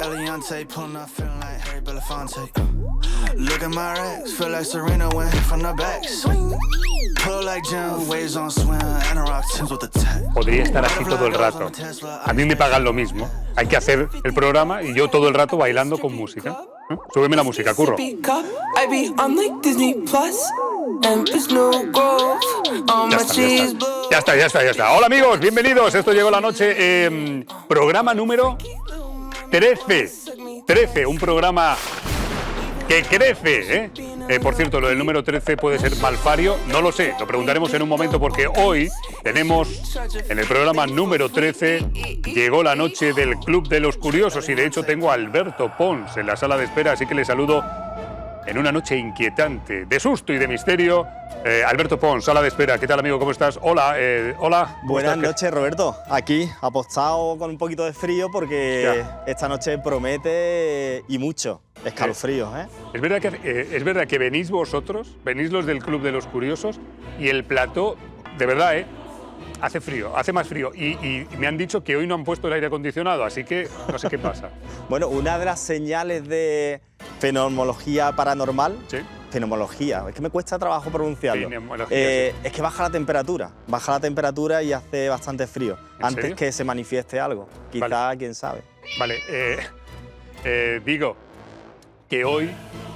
Eliante, pulling up, feeling like Harry Belafonte. Look at my racks, feel like Serena went from the back. Swing, pull like Jim, waves on swim, and a rock Timbs with the tech. Podría estar así todo el rato. A mí me pagan lo mismo. Hay que hacer el programa y yo todo el rato bailando con música. Súbeme la música, curro. Ya está. Hola amigos, bienvenidos. Esto llegó la noche. Programa número 13. 13, un programa que crece, por cierto, lo del número 13 puede ser malfario, no lo sé, lo preguntaremos en un momento porque hoy tenemos en el programa número 13, llegó la noche del Club de los Curiosos y de hecho tengo a Alberto Pons en la sala de espera, así que le saludo en una noche inquietante, de susto y de misterio. Alberto Pons, sala de espera, ¿qué tal amigo? ¿Cómo estás? Hola, hola. Buenas noches Roberto, aquí apostado con un poquito de frío porque esta noche promete y mucho. Escalofríos, ¿eh? Es verdad que venís vosotros, venís los del Club de los Curiosos y el plató, de verdad, hace frío, hace más frío. Y me han dicho que hoy no han puesto el aire acondicionado, así que no sé qué pasa. Bueno, una de las señales de fenomenología paranormal, ¿sí? Fenomenología, es que me cuesta trabajo pronunciarlo. Sí. Es que baja la temperatura y hace bastante frío. Antes serio? que se manifieste algo, quizá, vale. Quién sabe. Vale, digo que hoy,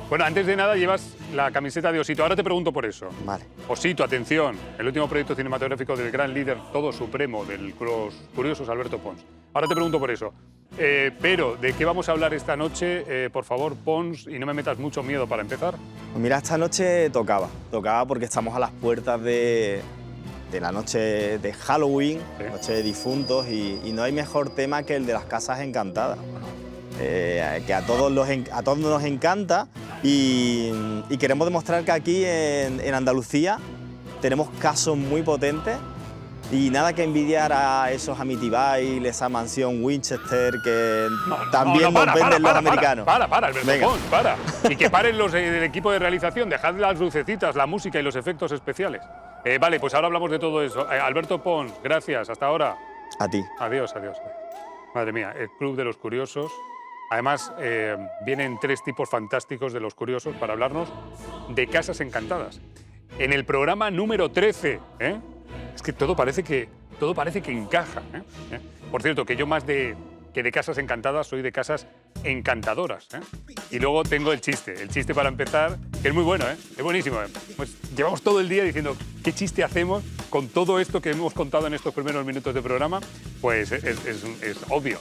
bueno, antes de nada llevas la camiseta de Osito, ahora te pregunto por eso. Vale. Osito, atención, el último proyecto cinematográfico del gran líder todo supremo del Los Curiosos, Alberto Pons. Ahora te pregunto por eso. Pero, ¿de qué vamos a hablar esta noche? Por favor, Pons, y no me metas mucho miedo para empezar. Pues mira, esta noche tocaba porque estamos a las puertas de la noche de Halloween, noche de difuntos, y no hay mejor tema que el de las casas encantadas. Que a todos nos encanta y queremos demostrar que aquí en Andalucía tenemos casos muy potentes y nada que envidiar a esos Amityville, esa mansión Winchester que también nos venden los americanos. Para, Alberto Pons, para. Y que paren los del equipo de realización, dejad las lucecitas, la música y los efectos especiales. Vale, pues ahora hablamos de todo eso. Alberto Pons, gracias, hasta ahora. A ti. Adiós. Madre mía, el Club de los Curiosos. Además, vienen tres tipos fantásticos de los curiosos para hablarnos de casas encantadas. En el programa número 13, es que todo parece que encaja. Por cierto, que yo más que de casas encantadas soy de casas encantadoras. Y luego tengo el chiste para empezar, que es muy bueno, es buenísimo. Pues llevamos todo el día diciendo qué chiste hacemos con todo esto que hemos contado en estos primeros minutos de programa. Pues es obvio.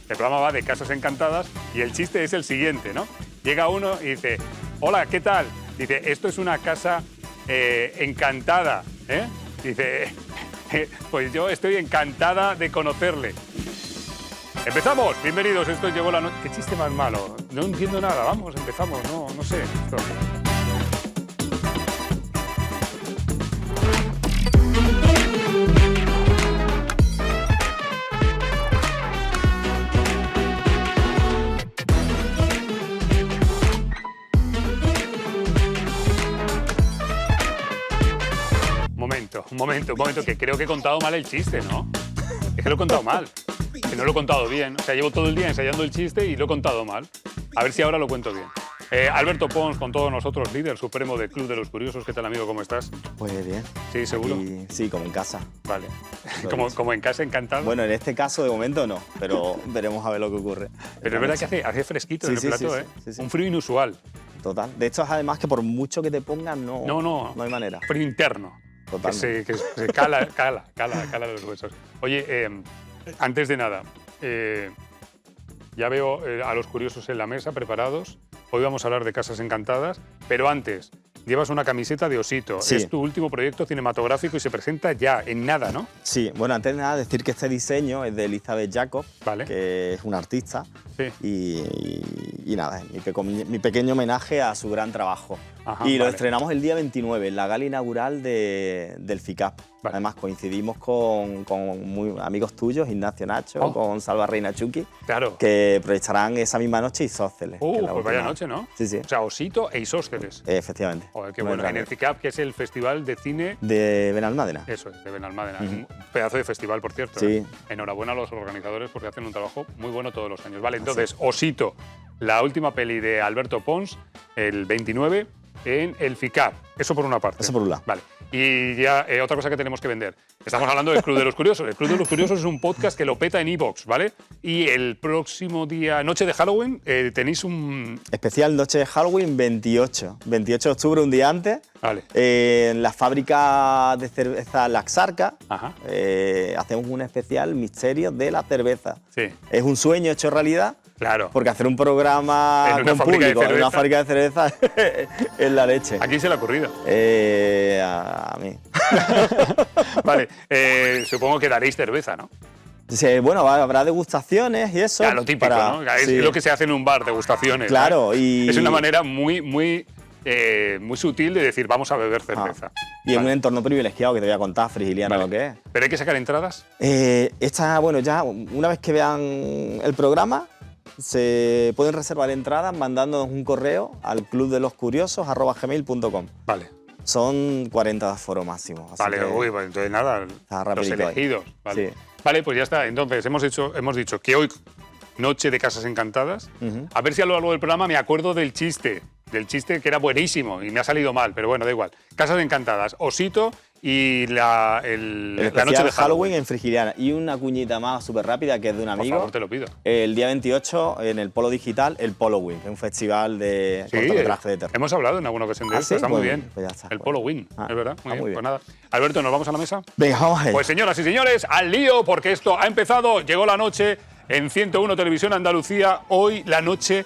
El programa va de casas encantadas y el chiste es el siguiente, ¿no? Llega uno y dice, hola, ¿qué tal? Dice, esto es una casa encantada, Dice, pues yo estoy encantada de conocerle. ¡Empezamos! Bienvenidos, esto llegó la noche. ¿Qué chiste más malo? No entiendo nada, vamos, empezamos, no sé. Esto. Un momento, que creo que he contado mal el chiste, ¿no? Es que lo he contado mal. Que no lo he contado bien. O sea, llevo todo el día ensayando el chiste y lo he contado mal. A ver si ahora lo cuento bien. Alberto Pons, con todos nosotros, líder supremo del Club de los Curiosos. ¿Qué tal, amigo? ¿Cómo estás? Pues bien. ¿Sí, seguro? Sí, como en casa. Vale. Como en casa, encantado. Bueno, en este caso de momento no, pero veremos a ver lo que ocurre. Pero es verdad que hace fresquito en el plató, Sí. Un frío inusual. Total. De hecho, además que por mucho que te pongan, no hay manera. Frío interno. Totalmente. Que se cala los huesos. Oye, antes de nada, ya veo a los curiosos en la mesa preparados. Hoy vamos a hablar de casas encantadas, pero antes, llevas una camiseta de Osito. Sí. Es tu último proyecto cinematográfico y se presenta ya, en nada, ¿no? Sí, bueno, antes de nada decir que este diseño es de Elizabeth Jacob, vale. Que es una artista. Sí. Y nada, mi pequeño homenaje a su gran trabajo. Ajá, y lo vale. estrenamos el día 29, en la gala inaugural del FICAP. Vale. Además, coincidimos con amigos tuyos, Ignacio Nacho, Oh. con Salva Reina Chucky, Claro. que proyectarán esa misma noche Isósceles. que es la Pues vaya última. noche, ¿no? Sí, sí. O sea, Osito e Isósceles. Efectivamente. Joder, qué Muy bueno. En grande. el FICAP, que es el Festival de Cine. De Benalmádena. Eso es, de Benalmádena. Un pedazo de festival, por cierto. Sí. ¿eh? Enhorabuena a los organizadores porque hacen un trabajo muy bueno todos los años. Vale, entonces, Osito, la última peli de Alberto Pons, el 29, en el FICAP. Eso por una parte. Eso por un lado. Vale. Y ya, otra cosa que tenemos que vender. Estamos hablando del Club de los Curiosos. El Club de los Curiosos es un podcast que lo peta en iVoox, ¿vale? Y el próximo día, noche de Halloween, tenéis un... Especial Noche de Halloween 28 de octubre, un día antes, Vale. en la fábrica de cerveza Laxarca. Ajá. Hacemos un especial misterio de la cerveza. Sí, Es un sueño hecho realidad, claro. porque hacer un programa En una con fábrica de público en una cerveza. fábrica de cerveza es la leche. ¿A quién se le ha ocurrido? A mí. Vale, supongo que daréis cerveza, ¿no? Sí, bueno, habrá degustaciones y eso. Ya, lo típico, ¿no? Es sí. lo que se hace en un bar, degustaciones. Claro, ¿no? y- Es una manera muy sutil de decir, vamos a beber cerveza. Y en Vale. un entorno privilegiado que te voy a contar, Frigiliana, Vale. lo que es. ¿Pero hay que sacar entradas? Bueno, ya una vez que vean el programa, se pueden reservar entradas mandándonos un correo al clubdeloscuriosos@gmail.com. Vale. Son 40 de aforo máximo. así Vale, que uy, pues entonces nada, está los rapidito ahí. elegidos. Vale. Sí. Vale, pues ya está. Entonces, hemos dicho que hoy, noche de Casas Encantadas, Ujú. a ver si a lo largo del programa me acuerdo del chiste que era buenísimo y me ha salido mal, pero bueno, da igual. Casas Encantadas, Osito y la especial noche de Halloween en Frigiliana. Y una cuñita más súper rápida que es de un Por amigo. favor, te lo pido. El día 28 en el Polo Digital, el Polo Win, que es un festival de Sí, cortometraje de terror. hemos hablado en alguna ocasión de ¿Ah, esto, sí? está muy Pues- bien. pues ya está, el pues. Polo Win, Ah, es verdad. Muy muy bien. bien. Pues nada. Alberto, ¿nos vamos a la mesa? Venga, vamos a ver. Pues señoras y señores, al lío, porque esto ha empezado, llegó la noche en 101 Televisión Andalucía, hoy la noche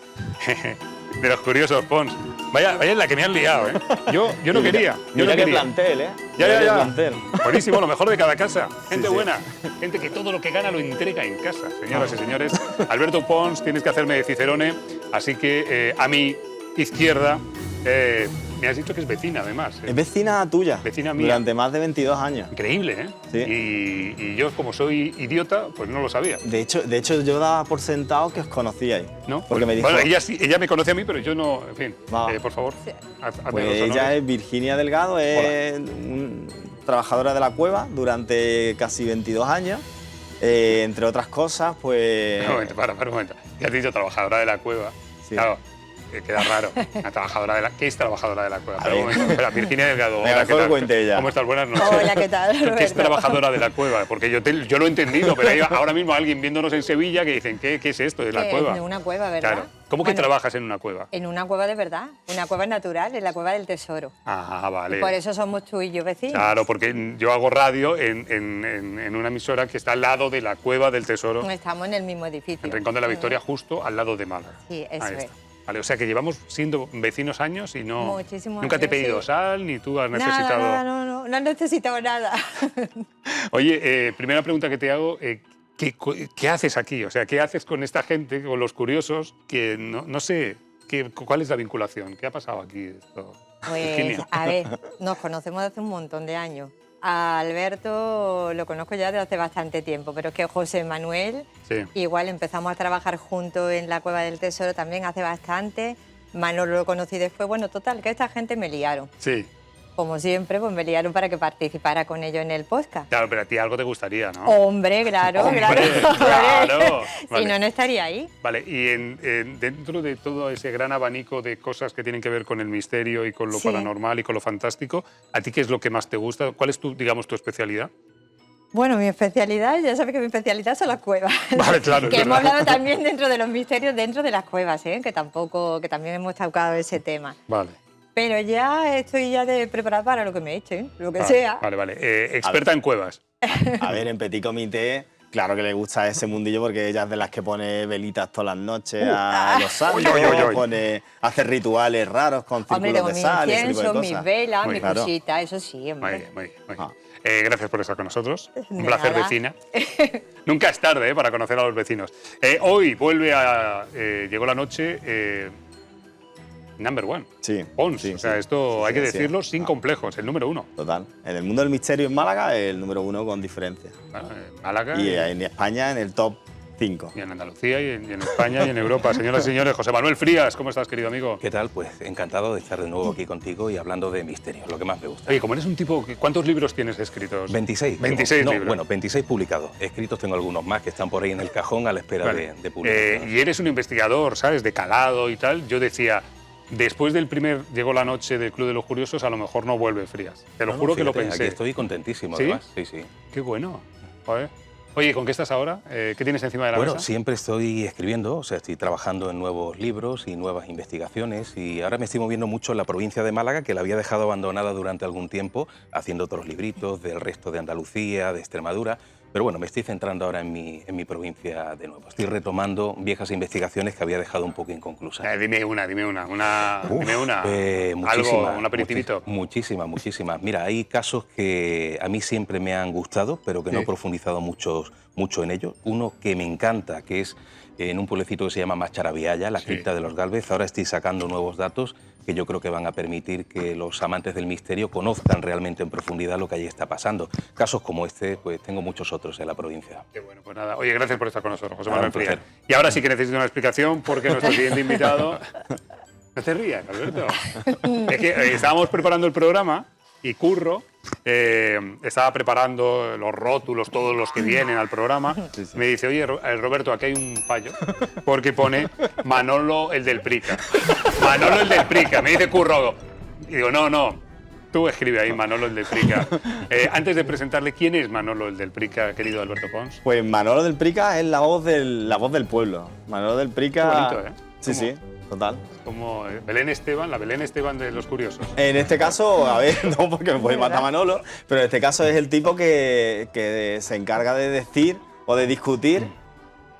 de los curiosos, Pons. Vaya en la que me han liado, ¿eh? Yo no quería, yo Mira no qué quería. plantel, ¿eh? Ya, Mira qué ya. plantel. Buenísimo, lo mejor de cada casa. Gente sí. buena, gente que todo lo que gana lo entrega en casa. Señoras y señores, Alberto Pons, tienes que hacerme de Cicerone, así que a mi izquierda, me has dicho que es vecina, además. Es vecina tuya. Vecina mía. Durante más de 22 años. Increíble, ¿eh? Sí. Y yo, como soy idiota, pues no lo sabía. De hecho, yo daba por sentado que os conocíais. ¿No? Porque me dijo. Bueno, ella me conoce a mí, pero yo no. En fin, Va. por favor, hazme Pues los honores. ella es Virginia Delgado, es trabajadora de la cueva durante casi 22 años. Entre otras cosas, pues. Un momento, para un momento. Ya has dicho trabajadora de la cueva. Sí. Claro, queda raro. Una trabajadora de la. ¿Qué es trabajadora de la cueva? A Pero un ver. momento, espera, Virginia Delgado. Venga, hola, ¿qué mejor tal? cuente ella. ¿Cómo estás? Buenas noches. Hola, ¿qué tal, ¿Qué es Roberto? trabajadora de la cueva? Porque yo lo he entendido, pero hay ahora mismo alguien viéndonos en Sevilla que dicen, ¿qué es esto de la Que cueva? es una cueva, ¿verdad? Claro. ¿Cómo que Bueno, trabajas en una cueva? En una cueva de verdad, una cueva natural, en la cueva del tesoro. Ah, vale. Y por eso somos tú y yo vecinos. Claro, porque yo hago radio en una emisora que está al lado de la Cueva del Tesoro, Estamos en el mismo edificio. en Rincón de la Victoria, justo al lado de Málaga. Sí, eso Ahí es. está. Vale, o sea que llevamos siendo vecinos años y no. Muchísimos Nunca te he años, pedido sí. sal, ni tú has necesitado. Nada, no he necesitado nada. Oye, primera pregunta que te hago. ¿Qué haces aquí? O sea, ¿qué haces con esta gente, con los curiosos? Que no sé, ¿cuál es la vinculación? ¿Qué ha pasado aquí? Esto? Pues, Virginia. a ver, nos conocemos desde hace un montón de años. A Alberto lo conozco ya desde hace bastante tiempo, pero es que José Manuel, Sí. igual empezamos a trabajar juntos en la Cueva del Tesoro también hace bastante. Manolo lo conocí después. Bueno, total, que esta gente me liaron. Sí. Como siempre, pues me liaron para que participara con ellos en el podcast. Claro, pero a ti algo te gustaría, ¿no? Hombre, claro, Hombre, claro. claro. Si Vale. no estaría ahí. Vale, y dentro de todo ese gran abanico de cosas que tienen que ver con el misterio y con lo Sí. paranormal y con lo fantástico, ¿a ti qué es lo que más te gusta? ¿Cuál es tu especialidad? Bueno, mi especialidad, ya sabes que mi especialidad son las cuevas. Vale, claro, es Que hemos verdad. hablado también dentro de los misterios, dentro de las cuevas, ¿eh? que también hemos tocado ese tema. Vale. Pero ya estoy preparada para lo que me echen, lo que Vale, sea. Vale. Experta en cuevas. A ver, en Petit Comité, claro que le gusta ese mundillo porque ella es de las que pone velitas todas las noches a los santos, Uy, uy, uy. hace rituales raros con Hombre, círculos tengo de mi sal y ese tipo de incienso, cosas. mis velas, Muy mis claro. cositas, eso sí, hombre. Muy bien, muy bien. Muy bien. Ah. Gracias por estar con nosotros. Un De placer, nada. vecina. Nunca es tarde para conocer a los vecinos. Hoy llegó la noche number one. Sí. Pons. Sí, O sea, sí. esto Sí, hay sí, que así decirlo es. sin complejos, el número 1. Total. En el mundo del misterio en Málaga, el número 1 con diferencia. Bueno, en Málaga Y en España, en el top 5. y en Andalucía y en España y en Europa. Señoras y señores, José Manuel Frías, ¿cómo estás, querido amigo? ¿Qué tal? Pues encantado de estar de nuevo aquí contigo y hablando de misterio, lo que más me gusta. Oye, como eres un tipo, ¿cuántos libros tienes escritos? 26. 26 no, libros. Bueno, 26 publicados. Escritos tengo algunos más que están por ahí en el cajón a la espera Vale. de publicación. Y eres un investigador, ¿sabes? De calado y tal. Yo decía, después del primer Llegó la noche del Club de los Curiosos, a lo mejor no vuelve Frías. Te lo No, juro que lo fíjate, pensé. Aquí estoy contentísimo, ¿Sí? además. Sí, sí. Qué bueno. Joder. Oye, ¿con qué estás ahora? ¿Qué tienes encima de la Bueno, mesa? siempre estoy escribiendo, o sea, estoy trabajando en nuevos libros y nuevas investigaciones y ahora me estoy moviendo mucho en la provincia de Málaga, que la había dejado abandonada durante algún tiempo, haciendo otros libritos del resto de Andalucía, de Extremadura. Pero bueno, me estoy centrando ahora en mi provincia de nuevo. Estoy retomando viejas investigaciones que había dejado un poco inconclusas. Dime una. Dime una. Algo, Muchísimas, un aperitivito. Muchísimas. Mira, hay casos que a mí siempre me han gustado, pero que no Sí. he profundizado mucho en ellos. Uno que me encanta, que es en un pueblecito que se llama Macharabiaya, la Sí. cripta de los Gálvez. Ahora estoy sacando nuevos datos que yo creo que van a permitir que los amantes del misterio conozcan realmente en profundidad lo que allí está pasando. Casos como este, pues tengo muchos otros en la provincia. Qué bueno, pues nada. Oye, gracias por estar con nosotros, José Nada, Manuel un Frías. placer. Y ahora sí que necesito una explicación porque nuestro siguiente invitado... No te rías, Alberto. Es que estábamos preparando el programa y Curro estaba preparando los rótulos, todos los que vienen al programa. Me dice, oye, Roberto, aquí hay un fallo, porque pone Manolo el del Prica. Manolo el del Prica. Me dice Curro. Y digo, no, tú escribe ahí Manolo el del Prica. Antes de presentarle, ¿quién es Manolo el del Prica, querido Alberto Pons? Pues Manolo del Prica es la voz del pueblo. Manolo del Prica... Qué bonito, ¿eh? Sí, ¿Cómo? sí, total. Como Belén Esteban, la Belén Esteban de los curiosos. En este caso, a ver, no porque me puede matar Manolo, pero en este caso es el tipo que se encarga de decir o de discutir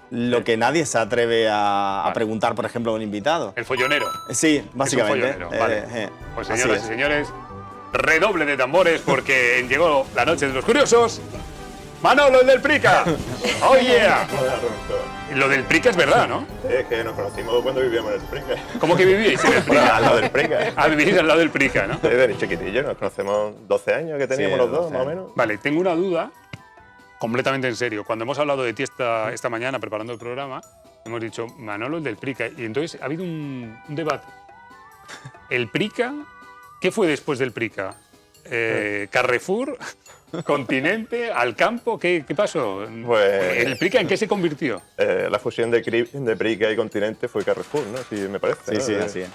lo que nadie se atreve a preguntar, por ejemplo, a un invitado. El follonero. Sí, básicamente. Es un follonero, vale. Pues así señoras es. y señores, redoble de tambores porque llegó la noche de los curiosos. Manolo, el del Prica. ¡Oh, yeah! Lo del Prica es verdad, ¿no? Es que nos conocimos cuando vivíamos en el Prica. ¿Cómo que vivíais en el Bueno, Prica? al lado del Prica. Ah, vivís al lado del Prica, ¿no? Desde chiquitillo, nos conocemos 12 años que teníamos Sí, los dos, 12 más o menos. Vale, tengo una duda completamente en serio. Cuando hemos hablado de ti esta mañana preparando el programa, hemos dicho Manolo, el del Prica. Y entonces ha habido un debate. ¿El Prica? ¿Qué fue después del Prica? ¿Carrefour? ¿Continente? ¿Al campo? ¿Qué pasó? Pues- ¿El Prica en qué se convirtió? La fusión de Prica y Continente fue Carrefour, ¿no? Sí, me parece. Sí, ¿no? sí, así es.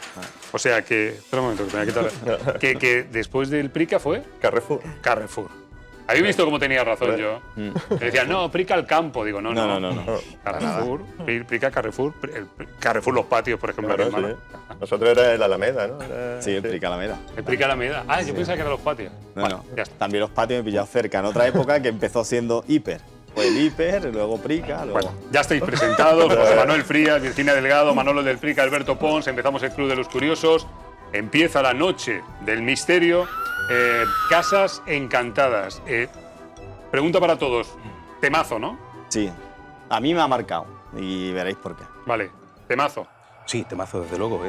O sea que... Espera un momento, que me voy a quitar... que después del Prica fue Carrefour. Carrefour. ¿Habéis visto cómo tenía razón yo? Que decían, no, Prica al campo. Digo, no. No. Carrefour, Prica, Carrefour, Carrefour los patios, por ejemplo. Claro, aquí en Málaga. sí. Nosotros era el Alameda, ¿no? Sí, el Prica Alameda. El Prica Alameda. Ah, yo pensaba que eran los patios. No, Vale, no. ya está. También los patios me he pillado cerca. En otra época que empezó siendo hiper. Fue el hiper, luego Prica, luego... Bueno, ya estáis presentados. José Manuel Frías, Virginia Delgado, Manolo del Prica, Alberto Pons. Empezamos el Club de los Curiosos. Empieza la noche del misterio. Casas encantadas. Pregunta para todos. Temazo, ¿no? Sí, a mí me ha marcado y veréis por qué. Vale, temazo. Sí, temazo, desde luego.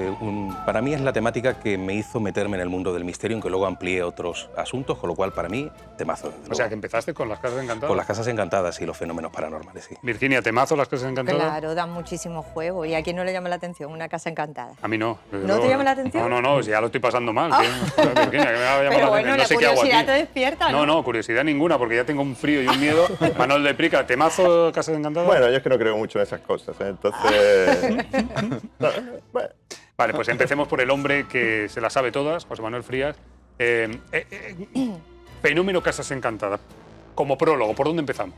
Para mí es la temática que me hizo meterme en el mundo del misterio, aunque luego amplié otros asuntos, con lo cual para mí, temazo, desde O luego. sea, que empezaste con las casas encantadas. Con las casas encantadas y los fenómenos paranormales, sí. Virginia, temazo las casas encantadas. Claro, dan muchísimo juego. ¿Y a quién no le llama la atención una casa encantada? A mí no. desde ¿No te luego. llama la atención? No, ya lo estoy pasando mal. Virginia, que me va a llamar Pero la bueno, atención. la No sé qué hago curiosidad aquí. te despierta, ¿no? No, curiosidad ninguna, porque ya tengo un frío y un miedo. Manuel de Prica, temazo casas encantadas. Bueno, yo es que no creo mucho en esas cosas, ¿eh? Entonces... bueno. Vale, pues empecemos por el hombre que se las sabe todas, José Manuel Frías. Fenómeno casas encantadas. Como prólogo, ¿por dónde empezamos?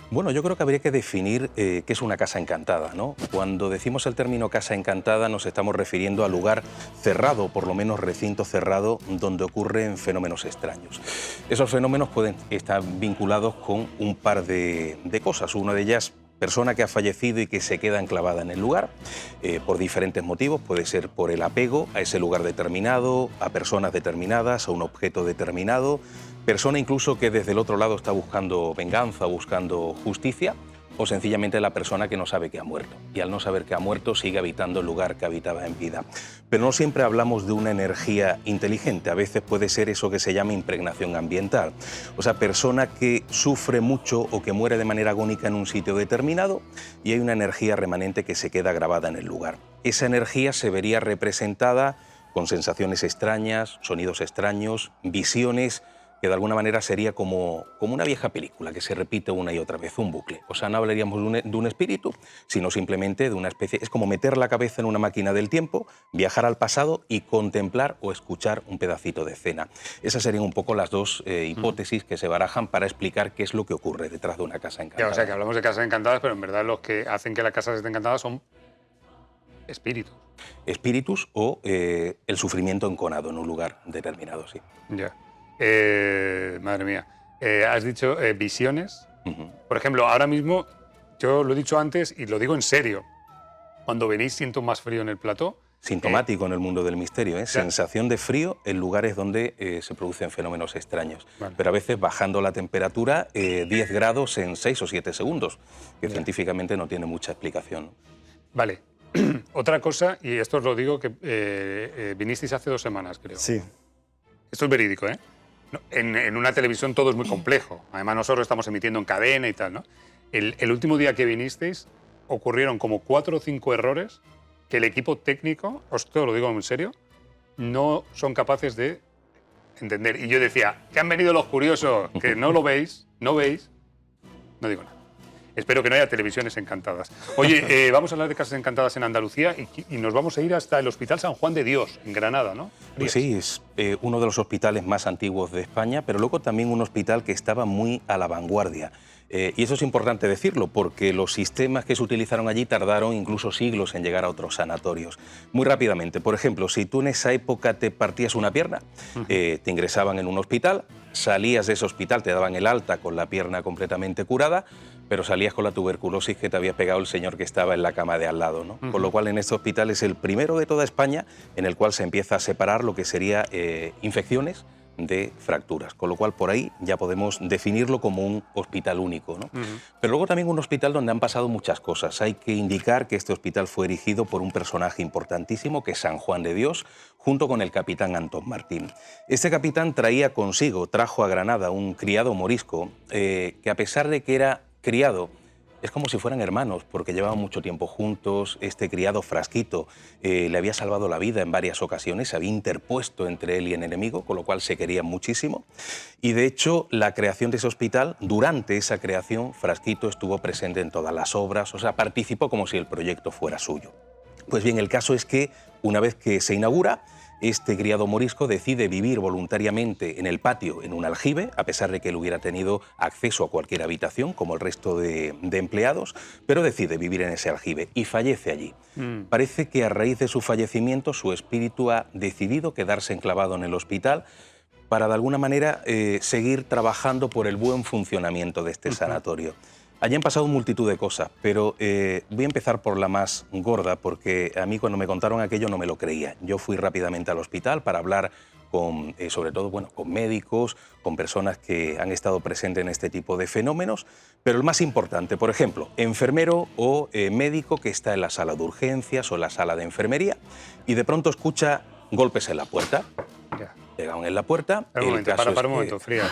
Bueno, yo creo que habría que definir qué es una casa encantada, ¿no? Cuando decimos el término casa encantada nos estamos refiriendo al lugar cerrado, por lo menos recinto cerrado, donde ocurren fenómenos extraños. Esos fenómenos pueden estar vinculados con un par de cosas. Una de ellas, persona que ha fallecido y que se queda enclavada en el lugar por diferentes motivos. Puede ser por el apego a ese lugar determinado, a personas determinadas, a un objeto determinado. Persona incluso que desde el otro lado está buscando venganza, buscando justicia. o sencillamente la persona que no sabe que ha muerto. Y al no saber que ha muerto, sigue habitando el lugar que habitaba en vida. Pero no siempre hablamos de una energía inteligente. A veces puede ser eso que se llama impregnación ambiental. O sea, persona que sufre mucho o que muere de manera agónica en un sitio determinado y hay una energía remanente que se queda grabada en el lugar. Esa energía se vería representada con sensaciones extrañas, sonidos extraños, visiones, que de alguna manera sería como una vieja película que se repite una y otra vez, un bucle. O sea, no hablaríamos de un espíritu, sino simplemente de una especie... Es como meter la cabeza en una máquina del tiempo, viajar al pasado y contemplar o escuchar un pedacito de escena. Esas serían un poco las dos hipótesis que se barajan para explicar qué es lo que ocurre detrás de una casa encantada. Ya, o sea, que hablamos de casas encantadas, pero en verdad los que hacen que las casas estén encantadas son espíritus. Espíritus o el sufrimiento enconado en un lugar determinado, sí. Ya. Madre mía. Has dicho visiones. Ujú. Por ejemplo, ahora mismo, yo lo he dicho antes y lo digo en serio. Cuando venís siento más frío en el plató. Sintomático en el mundo del misterio, ¿eh? Sensación de frío en lugares donde se producen fenómenos extraños. Vale. Pero a veces bajando la temperatura 10 grados en 6 o 7 segundos, que científicamente no tiene mucha explicación. Vale. Otra cosa, y esto os lo digo, que vinisteis hace 2 semanas, creo. Sí. Esto es verídico, ¿eh? No, en una televisión todo es muy complejo. Además, nosotros estamos emitiendo en cadena y tal, ¿no? El último día que vinisteis ocurrieron como 4 o 5 errores que el equipo técnico, os lo digo en serio, no son capaces de entender. Y yo decía, que han venido los curiosos, que no lo veis, no veis. No digo nada. Espero que no haya televisiones encantadas. Oye, vamos a hablar de casas encantadas en Andalucía y nos vamos a ir hasta el Hospital San Juan de Dios, en Granada, ¿no? Pues sí, es uno de los hospitales más antiguos de España, pero luego también un hospital que estaba muy a la vanguardia. Y eso es importante decirlo, porque los sistemas que se utilizaron allí tardaron incluso siglos en llegar a otros sanatorios. Muy rápidamente, por ejemplo, si tú en esa época te partías una pierna, te ingresaban en un hospital, salías de ese hospital, te daban el alta con la pierna completamente curada, pero salías con la tuberculosis que te había pegado el señor que estaba en la cama de al lado, ¿no? Con lo cual, en este hospital es el primero de toda España en el cual se empieza a separar lo que sería infecciones de fracturas, con lo cual por ahí ya podemos definirlo como un hospital único, ¿no? Pero luego también un hospital donde han pasado muchas cosas. Hay que indicar que este hospital fue erigido por un personaje importantísimo, que es San Juan de Dios, junto con el capitán Antón Martín. Este capitán trajo a Granada un criado morisco que, a pesar de que era criado, es como si fueran hermanos, porque llevaban mucho tiempo juntos. Este criado Frasquito le había salvado la vida en varias ocasiones, se había interpuesto entre él y el enemigo, con lo cual se querían muchísimo. Y de hecho, la creación de ese hospital, durante esa creación, Frasquito estuvo presente en todas las obras, o sea, participó como si el proyecto fuera suyo. Pues bien, el caso es que, una vez que se inaugura, este criado morisco decide vivir voluntariamente en el patio, en un aljibe, a pesar de que él hubiera tenido acceso a cualquier habitación, como el resto de empleados, pero decide vivir en ese aljibe y fallece allí. Parece que a raíz de su fallecimiento su espíritu ha decidido quedarse enclavado en el hospital para, de alguna manera, seguir trabajando por el buen funcionamiento de este sanatorio. Allí han pasado multitud de cosas, pero voy a empezar por la más gorda, porque a mí cuando me contaron aquello no me lo creía. Yo fui rápidamente al hospital para hablar con, sobre todo, bueno, con médicos, con personas que han estado presentes en este tipo de fenómenos, pero el más importante, por ejemplo, enfermero o médico que está en la sala de urgencias o en la sala de enfermería y de pronto escucha golpes en la puerta. Ya. Llegaron en la puerta. Para un momento, Fría.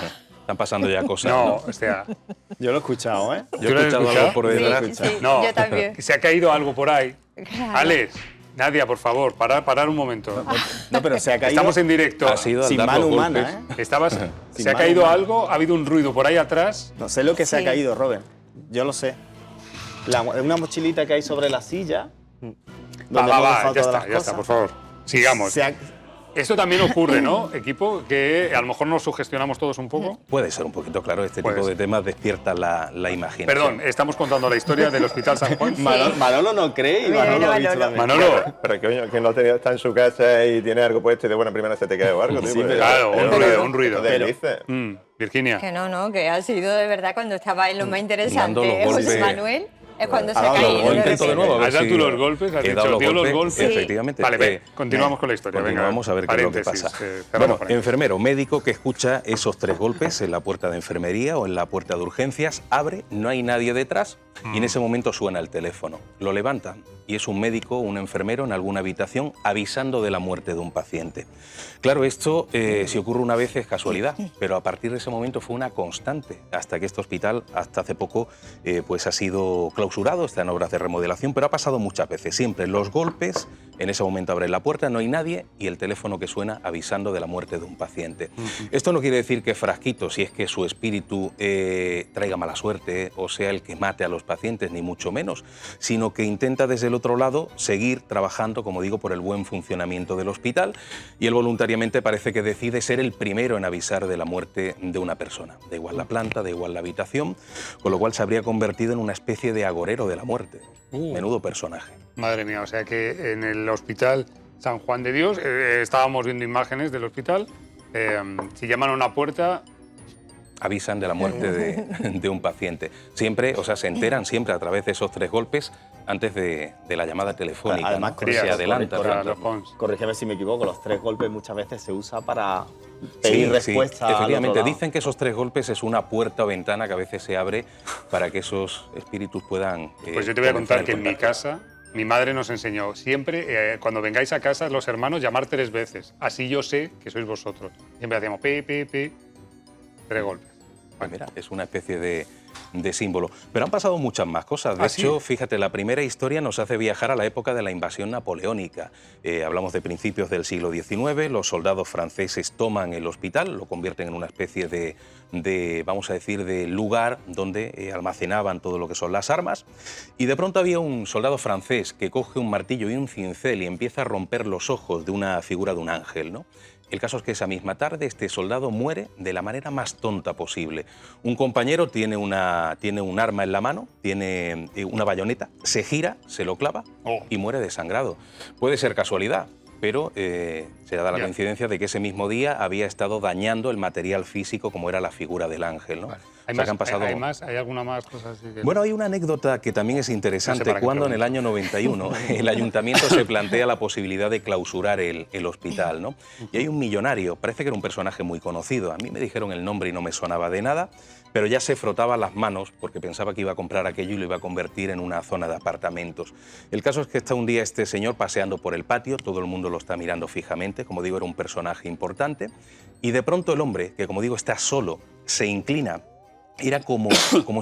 Están pasando ya cosas. No, o sea, Yo lo he escuchado, ¿eh? Yo he escuchado algo por Sí, detrás. sí, no, yo también. que se ha caído algo por ahí. Claro. Alex, Nadia, por favor, parar un momento. No, pero se ha caído Estamos en directo. Ha sido al sin dar mano los humana, golpes. ¿eh? Sin Se ha mano caído humana. algo, ha habido un ruido por ahí atrás. No sé lo que se ha Sí. caído, Robert. Yo lo sé. Una mochilita que hay sobre la silla. donde hemos dejado Ya todas está, las ya está, cosas. por favor. Sigamos. Se ha- Esto también ocurre, ¿no, equipo? Que a lo mejor nos sugestionamos todos un poco. Puede ser un poquito, claro, este Puede tipo de ser. temas despierta la imaginación. Perdón, estamos contando la historia del Hospital San Juan. Manolo no cree y Mira, Manolo lo ha mira, visto también. Manolo, Pero coño, que no te está en su casa y tiene algo puesto y de buena primera se te cae o algo, tío. Sí, Pues, pero- claro, un ruido. ¿Qué dices? Virginia. Que no, que ha sido de verdad cuando estaba en lo más interesante, Dando los José golpes. Manuel. Es cuando se Ha ha dado los caído. golpes. Intento de nuevo. a ver ¿Has dado si tú los golpes? ¿Has he dicho, dado los dio los golpes? golpes? Efectivamente. Vale, continuamos con la historia. Continuamos venga, a ver qué es lo que paréntesis, pasa. cerramos Bueno, paréntesis. enfermero, médico que escucha esos 3 golpes en la puerta de enfermería o en la puerta de urgencias, abre, no hay nadie detrás y en ese momento suena el teléfono. Lo levantan y es un médico o un enfermero en alguna habitación avisando de la muerte de un paciente. Claro, esto si ocurre una vez es casualidad, pero a partir de ese momento fue una constante hasta que este hospital, hasta hace poco, pues ha sido clausurado, está en obras de remodelación, pero ha pasado muchas veces. Siempre los golpes, en ese momento abren la puerta, no hay nadie y el teléfono que suena avisando de la muerte de un paciente. Esto no quiere decir que Frasquito, si es que su espíritu traiga mala suerte o sea el que mate a los pacientes, ni mucho menos, sino que intenta desde el otro lado seguir trabajando, como digo, por el buen funcionamiento del hospital y él voluntariamente parece que decide ser el primero en avisar de la muerte de una persona. Da igual la planta, da igual la habitación, con lo cual se habría convertido en una especie de agorero de la muerte. Menudo personaje. Madre mía, o sea que en el hospital San Juan de Dios, estábamos viendo imágenes del hospital, si llaman a una puerta... Avisan de la muerte de un paciente. Siempre, o sea, se enteran siempre a través de esos 3 golpes antes de la llamada telefónica. Además, ¿no? Se adelanta. Corrígeme si me equivoco, los 3 golpes muchas veces se usa para pedir respuesta. Sí, efectivamente. al otro lado. Dicen que esos 3 golpes es una puerta o ventana que a veces se abre para que esos espíritus puedan... Pues yo te voy a comenzar contar que en mi casa, mi madre nos enseñó siempre, cuando vengáis a casa, los hermanos, llamar 3 veces. Así yo sé que sois vosotros. Siempre hacíamos pi, pi, pi, 3 golpes. Pues mira, es una especie de símbolo. Pero han pasado muchas más cosas. De hecho, fíjate, la primera historia nos hace viajar a la época de la invasión napoleónica. Hablamos de principios del siglo XIX, los soldados franceses toman el hospital, lo convierten en una especie de vamos a decir, de lugar donde almacenaban todo lo que son las armas. Y de pronto había un soldado francés que coge un martillo y un cincel y empieza a romper los ojos de una figura de un ángel, ¿no? El caso es que esa misma tarde este soldado muere de la manera más tonta posible. Un compañero tiene un arma en la mano, tiene una bayoneta, se gira, se lo clava y muere desangrado. Puede ser casualidad, pero se da la coincidencia de que ese mismo día había estado dañando el material físico como era la figura del ángel, ¿no? Vale. O sea, que han pasado... ¿Hay alguna más cosa así? Bueno, hay una anécdota que también es interesante. No sé Cuando en el año 91 el ayuntamiento se plantea la posibilidad de clausurar el hospital, ¿no? Y hay un millonario, parece que era un personaje muy conocido. A mí me dijeron el nombre y no me sonaba de nada, pero ya se frotaba las manos porque pensaba que iba a comprar aquello y lo iba a convertir en una zona de apartamentos. El caso es que está un día este señor paseando por el patio, todo el mundo lo está mirando fijamente, como digo, era un personaje importante, y de pronto el hombre, que como digo está solo, se inclina. Era como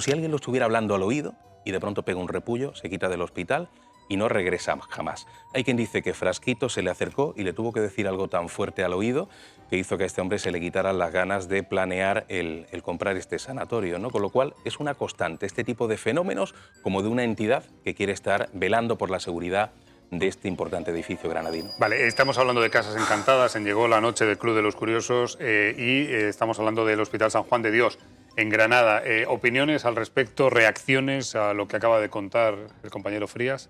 si alguien lo estuviera hablando al oído y de pronto pega un repullo, se quita del hospital y no regresa jamás. Hay quien dice que Frasquito se le acercó y le tuvo que decir algo tan fuerte al oído que hizo que a este hombre se le quitaran las ganas de planear el comprar este sanatorio, ¿no? Con lo cual es una constante este tipo de fenómenos como de una entidad que quiere estar velando por la seguridad de este importante edificio granadino. Vale, estamos hablando de Casas Encantadas, en Llegó la Noche del Club de los Curiosos y estamos hablando del Hospital San Juan de Dios en Granada. ¿Opiniones al respecto, reacciones a lo que acaba de contar el compañero Frías?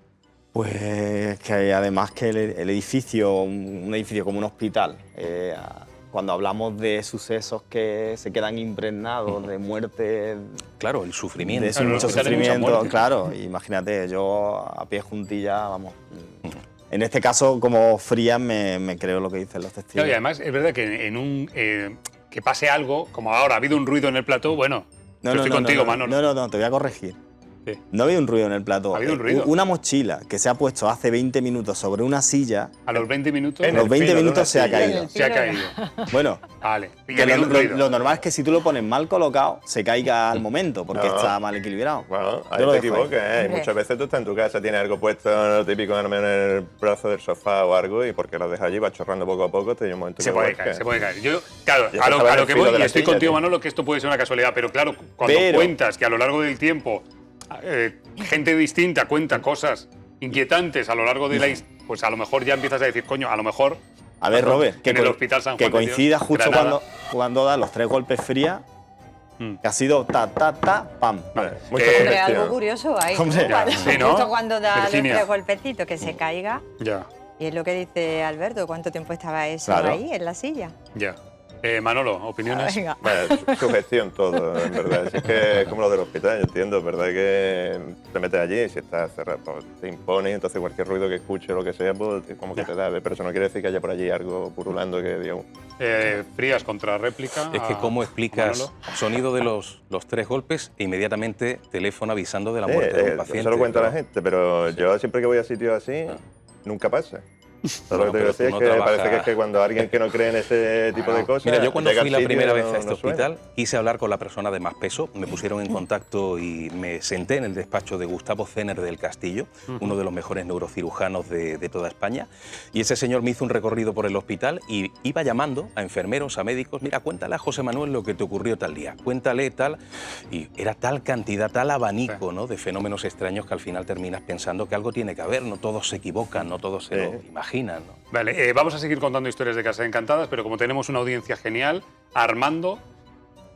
Pues que además que el edificio, un edificio como un hospital, cuando hablamos de sucesos que se quedan impregnados de muerte... Claro, el sufrimiento. De mucho sufrimiento, claro. Imagínate, yo a pie juntilla, vamos... En este caso, como Frías, me creo lo que dicen los testigos. Claro, y además es verdad que que pase algo, como ahora ha habido un ruido en el plató, bueno, yo estoy contigo, Manolo. No, te voy a corregir. ¿Qué? No ha habido un ruido en el plató. ¿Ha habido un ruido? Una mochila que se ha puesto hace 20 minutos sobre una silla... A los 20 minutos... A los 20 minutos se ha caído. Se ha caído. Bueno, Vale. Y que ha habido un ruido. lo normal es que si tú lo pones mal colocado, se caiga al momento, porque está mal equilibrado. Bueno, ahí Yo lo te dejo ahí. equivocas, Muchas veces tú estás en tu casa, tienes algo puesto, lo típico, en el brazo del sofá o algo, y porque lo dejas allí, va chorrando poco a poco, te llega un momento Se que puede vuelca. caer, se puede caer. Yo, claro, Ya a sabes lo el que filo voy, de y la estoy silla, contigo, tío. Manolo, que esto puede ser una casualidad, pero claro, cuando cuentas que a lo largo del tiempo gente distinta cuenta cosas inquietantes a lo largo de pues a lo mejor ya empiezas a decir, coño, a lo mejor... A ver, Robert, en el Hospital San Juan que de Dios, coincida justo Granada. cuando da los 3 golpes Frías, que ha sido ta, pam. Vale, mucha Hombre, sugestión. algo curioso hay. Hombre, ya, sí, ¿no? Justo cuando da Virginia. los 3 golpecitos, que se caiga. Ya, Y es lo que dice Alberto, ¿cuánto tiempo estaba eso Claro. ahí, en la silla? ya. Manolo, ¿opiniones? Venga. Bueno, sugestión todo, en verdad. Es que es como lo del hospital, yo entiendo, ¿verdad? Que te metes allí y si está cerrado, pues te impone, entonces cualquier ruido que escuche, lo que sea, pues como que te da. Pero eso no quiere decir que haya por allí algo purulando que digamos. Frías contra réplica. Es que cómo explicas Manolo. sonido de los 3 golpes e inmediatamente teléfono avisando de la muerte de un paciente. Eso lo cuenta la gente, pero yo siempre que voy a sitios así, nunca pasa. Todo lo que te pero quiero decir tú no es que trabajas- parece que es que cuando alguien que no cree en ese tipo de cosas. Mira, yo cuando llega fui al la sitio primera vez no- a este no suena. hospital, quise hablar con la persona de más peso, me pusieron en contacto y me senté en el despacho de Gustavo Zener del Castillo, uno de los mejores neurocirujanos de toda España, y ese señor me hizo un recorrido por el hospital y iba llamando a enfermeros, a médicos, mira, cuéntale a José Manuel lo que te ocurrió tal día, cuéntale tal, y era tal cantidad, tal abanico, ¿no?, de fenómenos extraños que al final terminas pensando que algo tiene que haber, no todos se equivocan, no todos se lo imaginan, ¿no? Vale, vamos a seguir contando historias de Casas Encantadas, pero como tenemos una audiencia genial, Armando,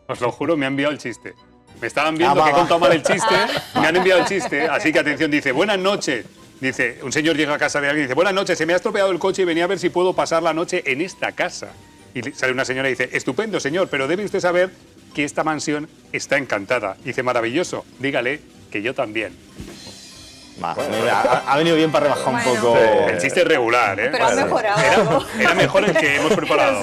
os lo juro, me ha enviado el chiste. Me estaban viendo que he contado mal el chiste, me han enviado el chiste, así que atención, dice, buenas noches. Dice, un señor llega a casa de alguien y dice, buenas noches, se me ha estropeado el coche y venía a ver si puedo pasar la noche en esta casa. Y sale una señora y dice, estupendo señor, pero debe usted saber que esta mansión está encantada. Dice, maravilloso, dígale que yo también. Mira, ha venido bien para rebajar un poco. El chiste es regular, ¿eh? Pero ha mejorado. Era mejor el que hemos preparado.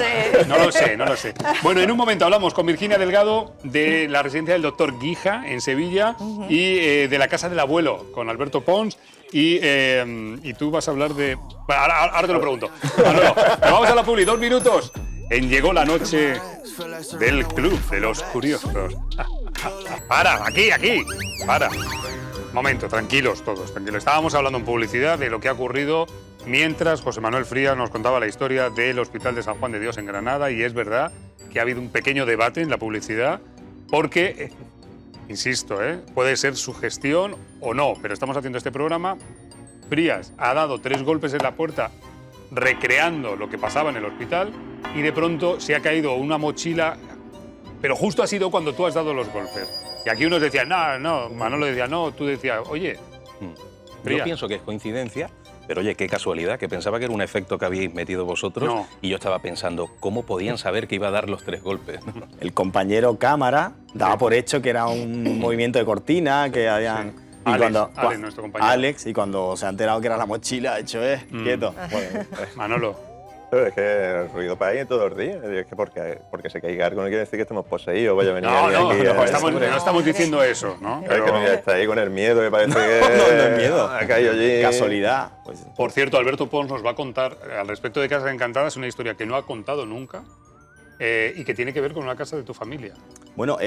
No sé. No lo sé. Bueno, en un momento hablamos con Virginia Delgado de la residencia del doctor Guija en Sevilla y de la casa del abuelo con Alberto Pons. Y tú vas a hablar de... Bueno, ahora te lo pregunto. Manolo, nos vamos a la publi, 2 minutos. En Llegó la noche del Club de los Curiosos. Para, aquí, para. Momento, tranquilos todos, tranquilos. Estábamos hablando en publicidad de lo que ha ocurrido mientras José Manuel Frías nos contaba la historia del Hospital de San Juan de Dios en Granada, y es verdad que ha habido un pequeño debate en la publicidad porque, insisto, puede ser sugestión o no, pero estamos haciendo este programa. Frías ha dado 3 golpes en la puerta recreando lo que pasaba en el hospital y de pronto se ha caído una mochila, pero justo ha sido cuando tú has dado los golpes. Y aquí unos decían, no, Manolo decía, no, tú decías, oye, Yo Frías. pienso que es coincidencia, pero oye, qué casualidad, que pensaba que era un efecto que habíais metido vosotros No. y yo estaba pensando, ¿cómo podían saber que iba a dar los 3 golpes? El compañero cámara daba por hecho que era un movimiento de cortina, que habían... Sí. Y Alex, nuestro compañero. Alex, y cuando se ha enterado que era la mochila, ha dicho, quieto. Bueno, Manolo. Pero es que el ruido para ahí todos los días. Es que porque se caiga algo no quiere decir que estemos poseídos, vaya a venir No, alguien aquí. no estamos diciendo eso, ¿no? Es que no, ya está ahí con el miedo, que parece que no es miedo. ha caído allí. Casualidad. Pues, Por cierto, Alberto Pons nos va a contar al respecto de Casas Encantadas una historia que no ha contado nunca y que tiene que ver con una casa de tu familia. bueno,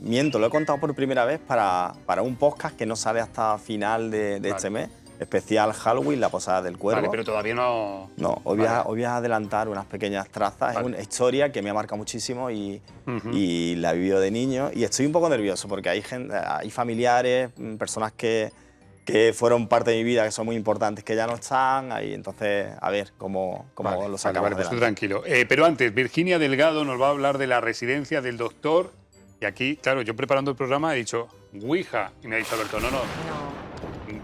miento, lo he contado por primera vez para un podcast que no sale hasta final de este mes. Especial Halloween, la posada del cuervo. Vale, pero todavía no... No, hoy voy a adelantar unas pequeñas trazas. Vale. Es una historia que me ha marcado muchísimo y la he vivido de niño. Y estoy un poco nervioso porque hay familiares, personas que fueron parte de mi vida, que son muy importantes, que ya no están ahí. Entonces, a ver cómo lo sacamos Vale, pues tú adelante. tranquilo. Pero antes, Virginia Delgado nos va a hablar de la residencia del doctor. Y aquí, claro, yo preparando el programa he dicho Guija. Y me ha dicho Alberto, no.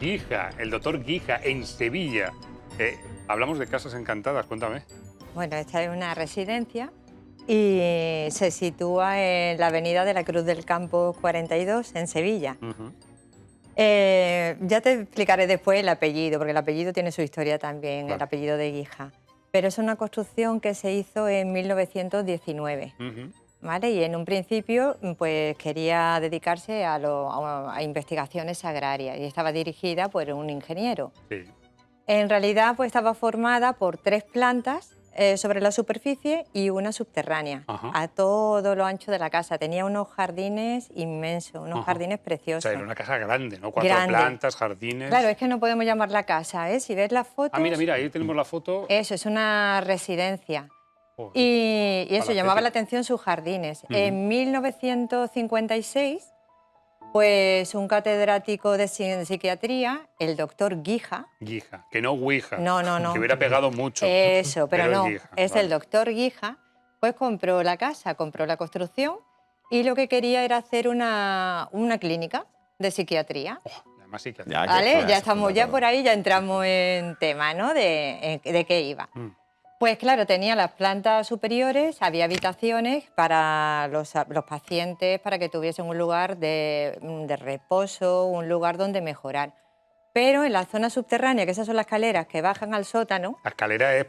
Guija, el doctor Guija, en Sevilla. Hablamos de Casas Encantadas, cuéntame. Bueno, esta es una residencia y se sitúa en la avenida de la Cruz del Campo 42, en Sevilla. Ya te explicaré después el apellido, porque el apellido tiene su historia también, Vale. el apellido de Guija. Pero es una construcción que se hizo en 1919. ¿Vale? Y en un principio pues quería dedicarse a investigaciones agrarias y estaba dirigida por un ingeniero. Sí. En realidad pues estaba formada por 3 plantas sobre la superficie y una subterránea, Ajá. a todo lo ancho de la casa. Tenía unos jardines inmensos, unos Ajá. jardines O preciosos. sea, era una casa grande, ¿no? 4 Grande. plantas, jardines. Claro, es que no podemos llamarla casa, ¿eh? Si ves las fotos... Ah, mira, ahí tenemos la foto. Eso, es una residencia. Joder. Y eso, Palacete. llamaba la atención sus jardines. En 1956, pues un catedrático de psiquiatría, el doctor Guija, Guija, que no Ouija. No. Que hubiera pegado mucho. eso, pero es no, Guija, es vale. el doctor Guija, pues compró la casa, compró la construcción y lo que quería era hacer una clínica de psiquiatría. Además, sí que Ya, ¿Vale? que- Ya estamos, ya por ahí ya entramos en tema, ¿no? De qué iba. Pues claro, tenía las plantas superiores, había habitaciones para los pacientes, para que tuviesen un lugar de reposo, un lugar donde mejorar. Pero en la zona subterránea, que esas son las escaleras que bajan al sótano... La escalera es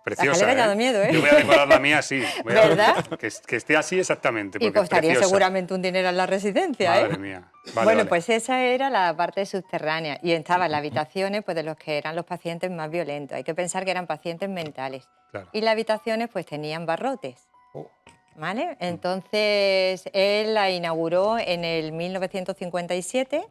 preciosa. La escalera ya da miedo, ¿eh? Yo voy a decorar la mía así. ¿Verdad? Que esté así exactamente. Y costaría seguramente un dinero en la residencia, Madre mía. Vale, bueno, vale. pues esa era la parte subterránea y estaban las habitaciones pues, de los que eran los pacientes más violentos. Hay que pensar que eran pacientes mentales. Claro. Y las habitaciones pues tenían barrotes. Oh. ¿Vale? Entonces, él la inauguró en el 1957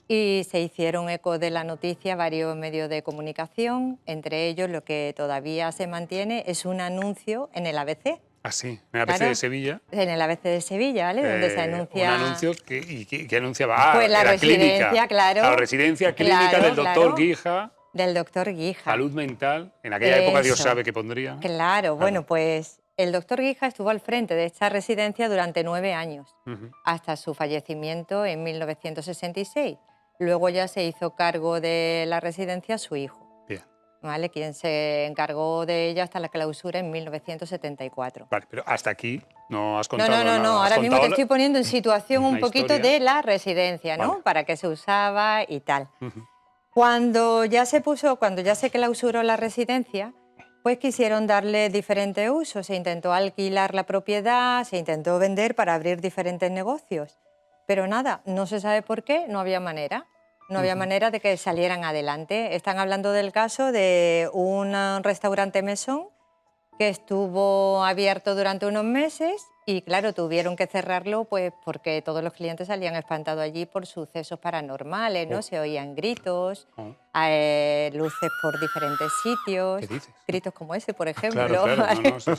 y se hicieron eco de la noticia varios medios de comunicación. Entre ellos, lo que todavía se mantiene es un anuncio en el ABC. Ah, sí, en el ABC de Sevilla. En el ABC de Sevilla, ¿vale? Donde se anuncia... Un anuncio que anunciaba... pues la residencia, clínica. claro. La residencia clínica claro, del doctor Guija. Del doctor Guija. Salud mental. En aquella época Dios sabe qué pondría. Claro, bueno, pues el doctor Guija estuvo al frente de esta residencia durante 9 años, hasta su fallecimiento en 1966. Luego ya se hizo cargo de la residencia su hijo. Bien. ¿Vale? Quien se encargó de ella hasta la clausura en 1974. Vale, pero hasta aquí no has contado nada. No. Ahora mismo te estoy poniendo en situación un poquito historia. de la residencia, ¿no? Vale. Para qué se usaba y tal. Cuando ya se clausuró la residencia, pues quisieron darle diferentes usos. Se intentó alquilar la propiedad, se intentó vender para abrir diferentes negocios. Pero nada, no se sabe por qué, no había manera. No había manera de que salieran adelante. Están hablando del caso de un restaurante mesón que estuvo abierto durante unos meses y, claro, tuvieron que cerrarlo pues porque todos los clientes salían espantados allí por sucesos paranormales, ¿no? Se oían gritos, luces por diferentes sitios. ¿Qué dices? Gritos como ese, por ejemplo. Claro, ¿vale? sí.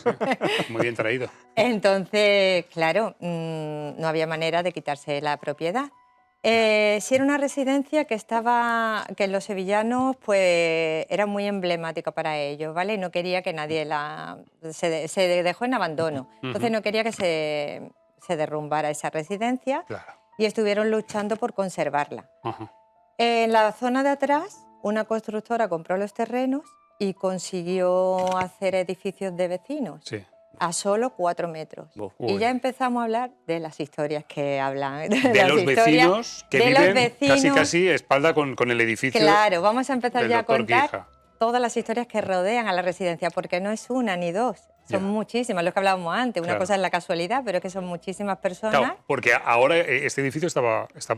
Muy bien traído. Entonces, claro, no había manera de quitarse la propiedad. Sí era una residencia que los sevillanos pues era muy emblemática para ellos, ¿vale? No quería que nadie se dejó en abandono. Entonces no quería que se derrumbara esa residencia y estuvieron luchando por conservarla. En la zona de atrás, una constructora compró los terrenos y consiguió hacer edificios de vecinos. Sí. A solo 4 metros. Y ya empezamos a hablar de las historias que hablan. De los vecinos que viven casi espalda con el edificio. Claro, vamos a empezar ya a contar Guija. Todas las historias que rodean a la residencia, porque no es una ni dos, son muchísimas, lo que hablábamos antes. Una cosa es la casualidad, pero es que son muchísimas personas. Claro, porque ahora este edificio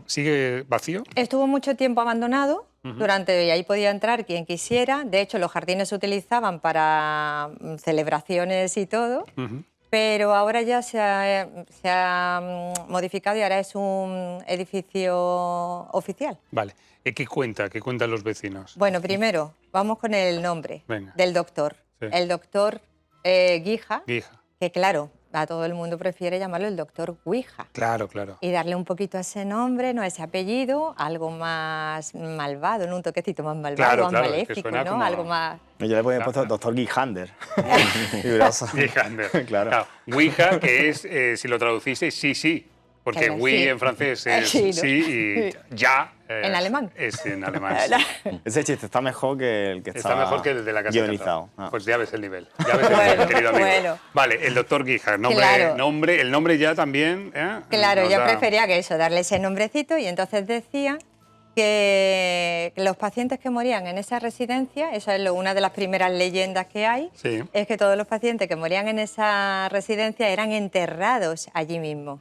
sigue vacío. Estuvo mucho tiempo abandonado, y ahí podía entrar quien quisiera. De hecho, los jardines se utilizaban para celebraciones y todo, pero ahora ya se ha modificado y ahora es un edificio oficial. Vale. ¿Qué cuentan los vecinos? Bueno, primero, vamos con el nombre del doctor. Sí. El doctor Guija, Guija. que claro, a todo el mundo prefiere llamarlo el doctor Guija. Claro. Y darle un poquito a ese nombre, no a ese apellido, algo más malvado, ¿no? Un toquecito más malvado, más maléfico, ¿no? Como... Algo más... Yo le he puesto doctor Guijander. Guijander. Claro. Guija, que es, si lo traduciste, sí. Porque Claro, oui sí. en francés es Sí, ¿no? sí y ya ¿En alemán? Es en alemán. Sí. Ese chiste está mejor que el que Está mejor que el de la casa guionizado. encantada. Pues ya ves el nivel. Ya ves el nivel, querido amigo. Bueno. Vale, el doctor Guija. El nombre ya también. Claro, yo da... prefería que eso, darle ese nombrecito, y entonces decía que los pacientes que morían en esa residencia, esa es una de las primeras leyendas que hay, Sí. es que todos los pacientes que morían en esa residencia eran enterrados allí mismo,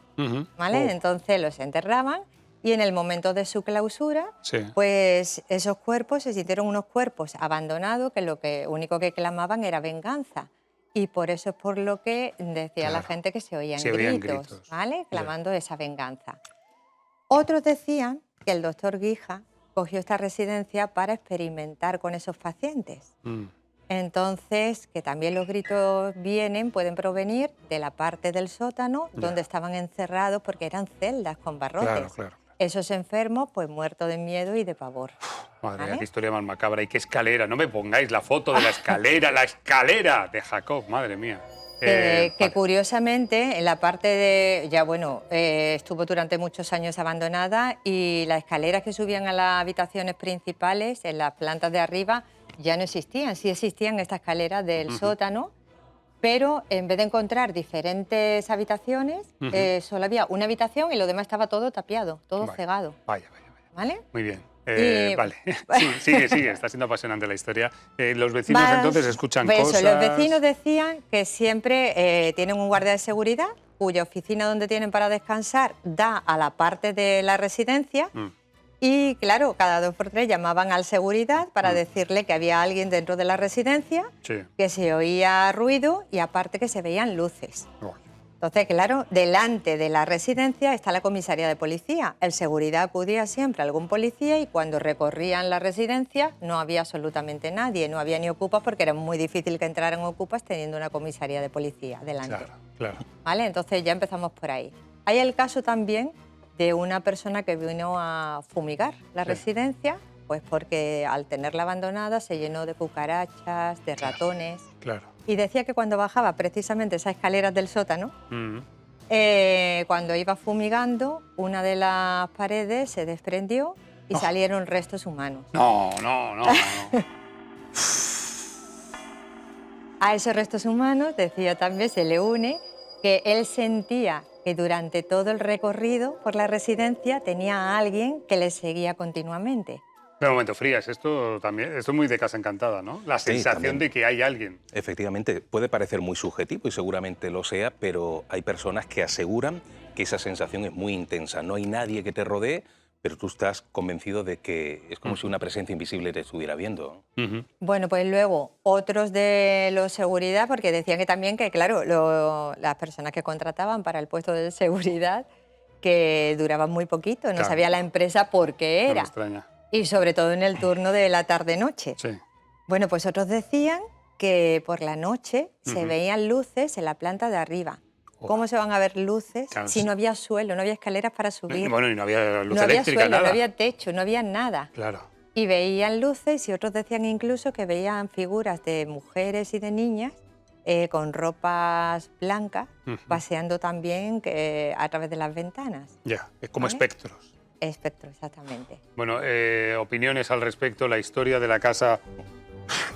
¿vale? Entonces los enterraban y en el momento de su clausura, pues esos cuerpos se sintieron unos cuerpos abandonados que lo único que clamaban era venganza. Y por eso es por lo que decía la gente que se oían gritos, ¿vale? Clamando esa venganza. Otros decían que el doctor Guija cogió esta residencia para experimentar con esos pacientes. Entonces, que también los gritos pueden provenir de la parte del sótano donde estaban encerrados, porque eran celdas con barrotes. Claro. Esos enfermos, pues muertos de miedo y de pavor. Madre mía, qué historia más macabra. Y qué escalera. No me pongáis la foto de la escalera de Jacob, madre mía. Que curiosamente, en la parte de... estuvo durante muchos años abandonada y las escaleras que subían a las habitaciones principales, en las plantas de arriba, ya no existían. Sí existían estas escaleras del sótano, pero en vez de encontrar diferentes habitaciones, solo había una habitación y lo demás estaba todo tapiado, todo cegado. Vaya. ¿Vale? Muy bien. Y- Vale, sí, sigue, está siendo apasionante la historia. Los vecinos entonces escuchan Pues cosas... los vecinos decían que siempre tienen un guardia de seguridad cuya oficina donde tienen para descansar da a la parte de la residencia y, claro, cada 2 por 3 llamaban al seguridad para decirle que había alguien dentro de la residencia, Sí. que se oía ruido y aparte que se veían luces. Oh, Entonces, claro, delante de la residencia está la comisaría de policía. El seguridad acudía siempre a algún policía y cuando recorrían la residencia no había absolutamente nadie, no había ni ocupas porque era muy difícil que entraran ocupas teniendo una comisaría de policía delante. Claro. ¿Vale? Entonces ya empezamos por ahí. Hay el caso también de una persona que vino a fumigar la residencia, pues porque al tenerla abandonada se llenó de cucarachas, de ratones. Claro. Y decía que cuando bajaba precisamente esas escaleras del sótano, cuando iba fumigando, una de las paredes se desprendió y salieron restos humanos. No. A esos restos humanos, decía también, se le une que él sentía que durante todo el recorrido por la residencia tenía a alguien que le seguía continuamente. Pero un momento, Frías, esto es muy de Casa Encantada, ¿no? La Sí, sensación también. de que hay alguien. Efectivamente, puede parecer muy subjetivo y seguramente lo sea, pero hay personas que aseguran que esa sensación es muy intensa. No hay nadie que te rodee, pero tú estás convencido de que es como si una presencia invisible te estuviera viendo. Bueno, pues luego otros de los seguridad, porque decían que también que, claro, las personas que contrataban para el puesto de seguridad, que duraban muy poquito, no Claro. sabía la empresa por qué No me era. extraña. Y sobre todo en el turno de la tarde-noche. Sí. Bueno, pues otros decían que por la noche se veían luces en la planta de arriba. ¿Cómo se van a ver luces Claro, si sí. no había suelo, no había escaleras para subir? Bueno, y no había luz no había eléctrica, suelo, nada. no había techo, no había nada. Claro. Y veían luces y otros decían incluso que veían figuras de mujeres y de niñas con ropas blancas paseando también a través de las ventanas. Ya, es como ¿Vale? espectros. Espectro, exactamente. Bueno, opiniones al respecto, la historia de la Casa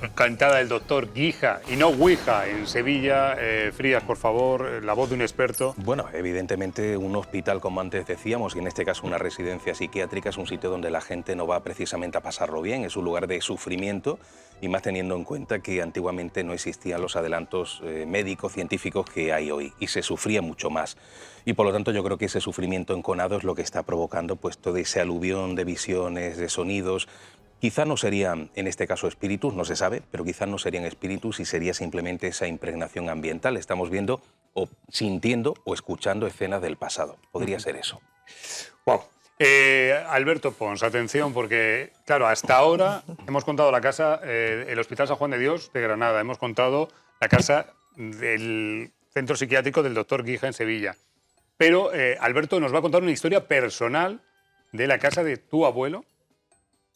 Encantada del doctor Guija y no Ouija en Sevilla. Frías, por favor, la voz de un experto. Bueno, evidentemente un hospital, como antes decíamos, y en este caso una residencia psiquiátrica, es un sitio donde la gente no va precisamente a pasarlo bien, es un lugar de sufrimiento, y más teniendo en cuenta que antiguamente no existían los adelantos médicos, científicos que hay hoy, y se sufría mucho más. Y por lo tanto yo creo que ese sufrimiento enconado es lo que está provocando pues todo ese aluvión de visiones, de sonidos. Quizá no serían, en este caso, espíritus, no se sabe, pero quizá no serían espíritus y sería simplemente esa impregnación ambiental. Estamos viendo o sintiendo o escuchando escenas del pasado. Podría ser eso. Wow. Alberto Pons, atención, porque, claro, hasta ahora hemos contado la casa, el Hospital San Juan de Dios de Granada, hemos contado la casa del Centro Psiquiátrico del doctor Guija en Sevilla. Pero Alberto nos va a contar una historia personal de la casa de tu abuelo,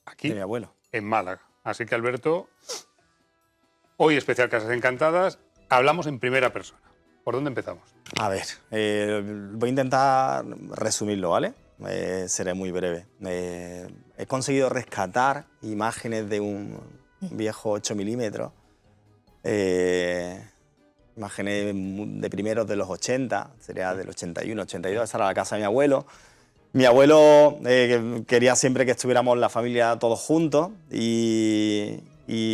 aquí, De mi abuelo. en Málaga. Así que, Alberto, hoy especial Casas Encantadas, hablamos en primera persona. ¿Por dónde empezamos? A ver, voy a intentar resumirlo, ¿vale? Seré muy breve. He conseguido rescatar imágenes de un viejo 8 milímetros, imágenes de primeros de los 80, sería del 81, 82, esa era la casa de mi abuelo. Mi abuelo quería siempre que estuviéramos la familia todos juntos y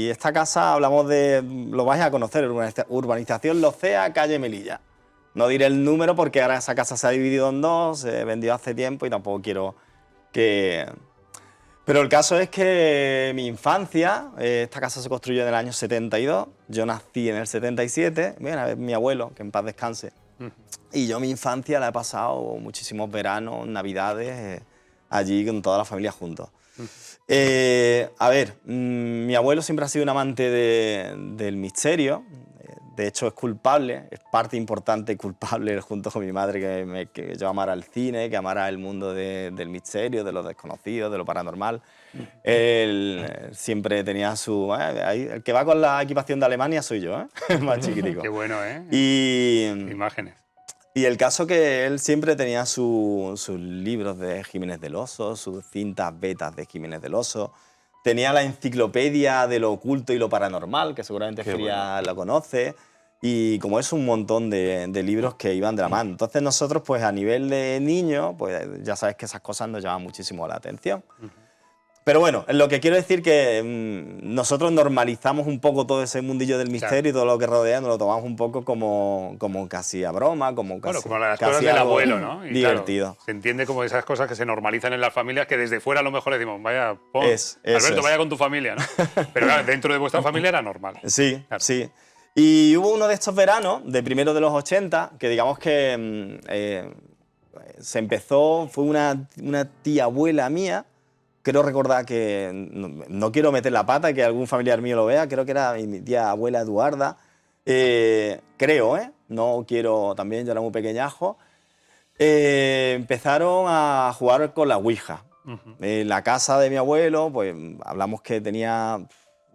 esta casa, hablamos de, lo vais a conocer, urbanización Locea, calle Melilla. No diré el número porque ahora esa casa se ha dividido en dos, se vendió hace tiempo y tampoco quiero que... Pero el caso es que mi infancia, esta casa se construyó en el año 72, yo nací en el 77, mira, mi abuelo, que en paz descanse. Y yo mi infancia la he pasado muchísimos veranos, navidades, allí con toda la familia juntos. A ver, mi abuelo siempre ha sido un amante del misterio. De hecho, es culpable, es parte importante y culpable junto con mi madre que yo amara el cine, que amara el mundo del misterio, de lo desconocido, de lo paranormal. Él siempre tenía su... el que va con la equipación de Alemania soy yo, ¿eh? Más chiquitico. Qué bueno, ¿eh? Imágenes. Y el caso que él siempre tenía sus libros de Jiménez del Oso, sus cintas betas de Jiménez del Oso, tenía la enciclopedia de lo oculto y lo paranormal, que seguramente Feria la conoce, y como es un montón de libros que iban de la mano. Entonces nosotros, pues a nivel de niños, pues ya sabes que esas cosas nos llaman muchísimo la atención. Pero bueno, lo que quiero decir que nosotros normalizamos un poco todo ese mundillo del misterio y todo lo que rodea, nos lo tomamos un poco como casi a broma, como casi, como las casi cosas del algo abuelo, ¿no? Y divertido. Claro, se entiende como esas cosas que se normalizan en las familias que desde fuera a lo mejor le decimos, vaya, Alberto, vaya con tu familia, ¿no? Pero claro, dentro de vuestra familia era normal. Sí, claro. sí. Y hubo uno de estos veranos, de primero de los 80, que digamos que se empezó, fue una tía abuela mía. Creo recordar que, no quiero meter la pata y que algún familiar mío lo vea, creo que era mi tía abuela Eduarda, creo, no quiero, también yo era muy pequeñajo, empezaron a jugar con la Ouija. En la casa de mi abuelo, pues hablamos que tenía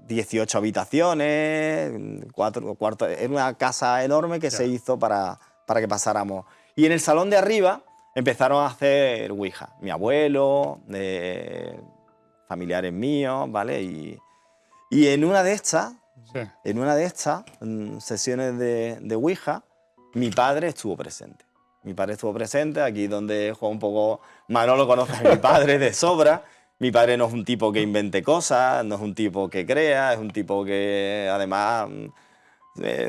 18 habitaciones, 4 cuartos, era una casa enorme que se hizo para que pasáramos. Y en el salón de arriba empezaron a hacer Ouija. Mi abuelo, familiares míos, ¿vale? Y en una de estas, sesiones de Ouija, mi padre estuvo presente. Mi padre estuvo presente, aquí donde juega un poco... Manolo conoce a mi padre de sobra. Mi padre no es un tipo que invente cosas, no es un tipo que crea, es un tipo que además...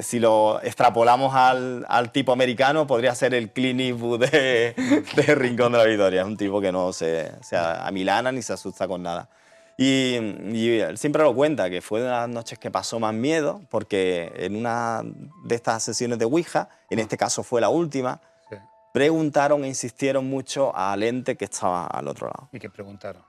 si lo extrapolamos al tipo americano, podría ser el Clint Eastwood de Rincón de la Victoria. Es un tipo que no se amilana ni se asusta con nada. Y él siempre lo cuenta, que fue de las noches que pasó más miedo, porque en una de estas sesiones de Ouija, en este caso fue la última, preguntaron e insistieron mucho al ente que estaba al otro lado. ¿Y qué preguntaron?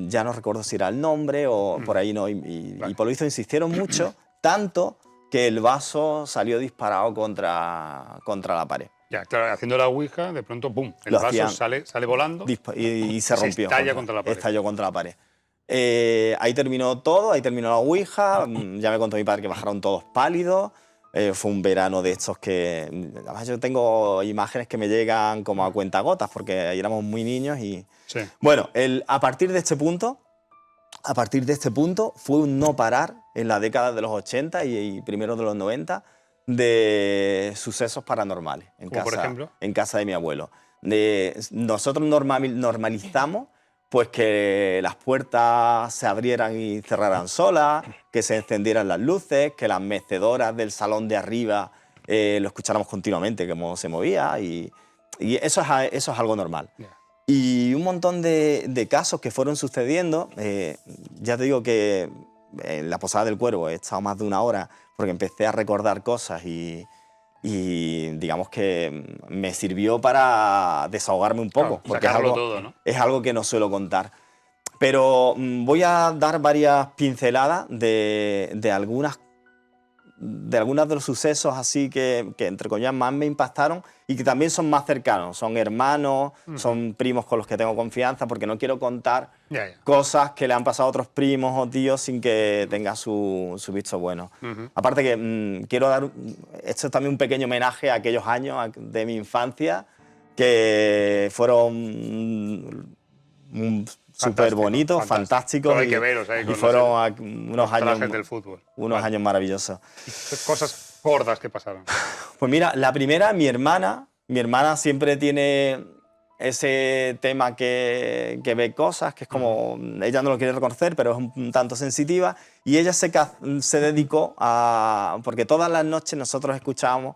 Ya no recuerdo si era el nombre o por ahí no. Y por lo visto insistieron mucho, tanto que el vaso salió disparado contra la pared. Ya, claro, haciendo la Ouija, de pronto, ¡pum!, el vaso sale volando y se rompió. Estalla contra la pared. Estalló contra la pared. Ahí terminó todo, ahí terminó la Ouija. Ya me contó mi padre que bajaron todos pálidos. Fue un verano de estos que... Además, yo tengo imágenes que me llegan como a cuentagotas, porque ahí éramos muy niños y... Sí. Bueno, a partir de este punto fue un no parar en la década de los 80 y primeros de los 90 de sucesos paranormales. ¿Por ejemplo? En casa de mi abuelo. Nosotros normalizamos pues que las puertas se abrieran y cerraran solas, que se encendieran las luces, que las mecedoras del salón de arriba lo escucháramos continuamente, cómo se movía, y eso es algo normal. Yeah. Y un montón de casos que fueron sucediendo, ya te digo que en la Posada del Cuervo he estado más de una hora porque empecé a recordar cosas y digamos que me sirvió para desahogarme un poco, porque es algo que no suelo contar. Pero voy a dar varias pinceladas de algunas de los sucesos así que entre comillas más me impactaron y que también son más cercanos, son hermanos, son primos con los que tengo confianza, porque no quiero contar cosas que le han pasado a otros primos o tíos sin que tenga su visto bueno. Aparte que quiero dar, esto es también un pequeño homenaje a aquellos años de mi infancia que fueron súper bonitos, fantásticos, hay que veros, y fueron unos años del fútbol. Años maravillosos. Cosas gordas que pasaron. Pues mira, la primera, mi hermana siempre tiene ese tema que ve cosas, que es como, ella no lo quiere reconocer, pero es un tanto sensitiva, y ella se dedicó a, porque todas las noches nosotros escuchábamos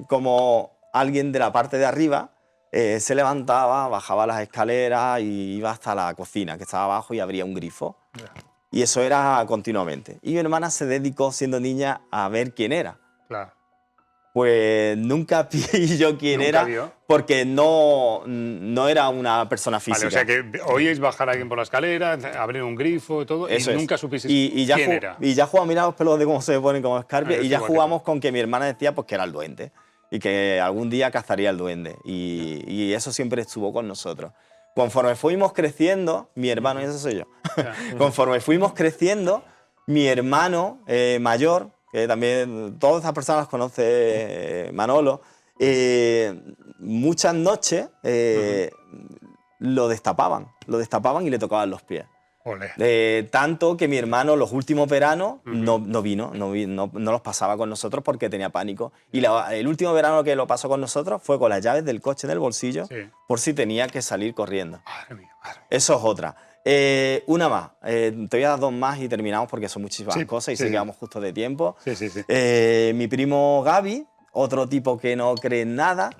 como alguien de la parte de arriba se levantaba, bajaba las escaleras y iba hasta la cocina, que estaba abajo, y abría un grifo. Y eso era continuamente. Y mi hermana se dedicó, siendo niña, a ver quién era. Claro. Pues nunca pilló quién era, vio? Porque no era una persona física. Vale, o sea que oíais bajar a alguien por la escalera, abrir un grifo y todo, eso y nunca supisteis quién era. Y ya jugamos, mira los pelos de cómo se ponen como escarpia, y ya jugamos con que mi hermana decía pues, que era el duende. Y que algún día cazaría el duende. Y eso siempre estuvo con nosotros. Conforme fuimos creciendo, mi hermano, y ese soy yo, conforme fuimos creciendo, mi hermano mayor, que también todas estas personas las conoce Manolo, muchas noches lo destapaban y le tocaban los pies. Ole. Tanto que mi hermano los últimos veranos no los pasaba con nosotros porque tenía pánico. Y el último verano que lo pasó con nosotros fue con las llaves del coche en el bolsillo, Sí. por si tenía que salir corriendo. Madre mía, madre mía. Eso es otra. Una más. Te voy a dar dos más y terminamos porque son muchísimas Sí, cosas y sí, sí sí. que vamos justo de tiempo. Sí, sí, sí. Mi primo Gaby, otro tipo que no cree en nada,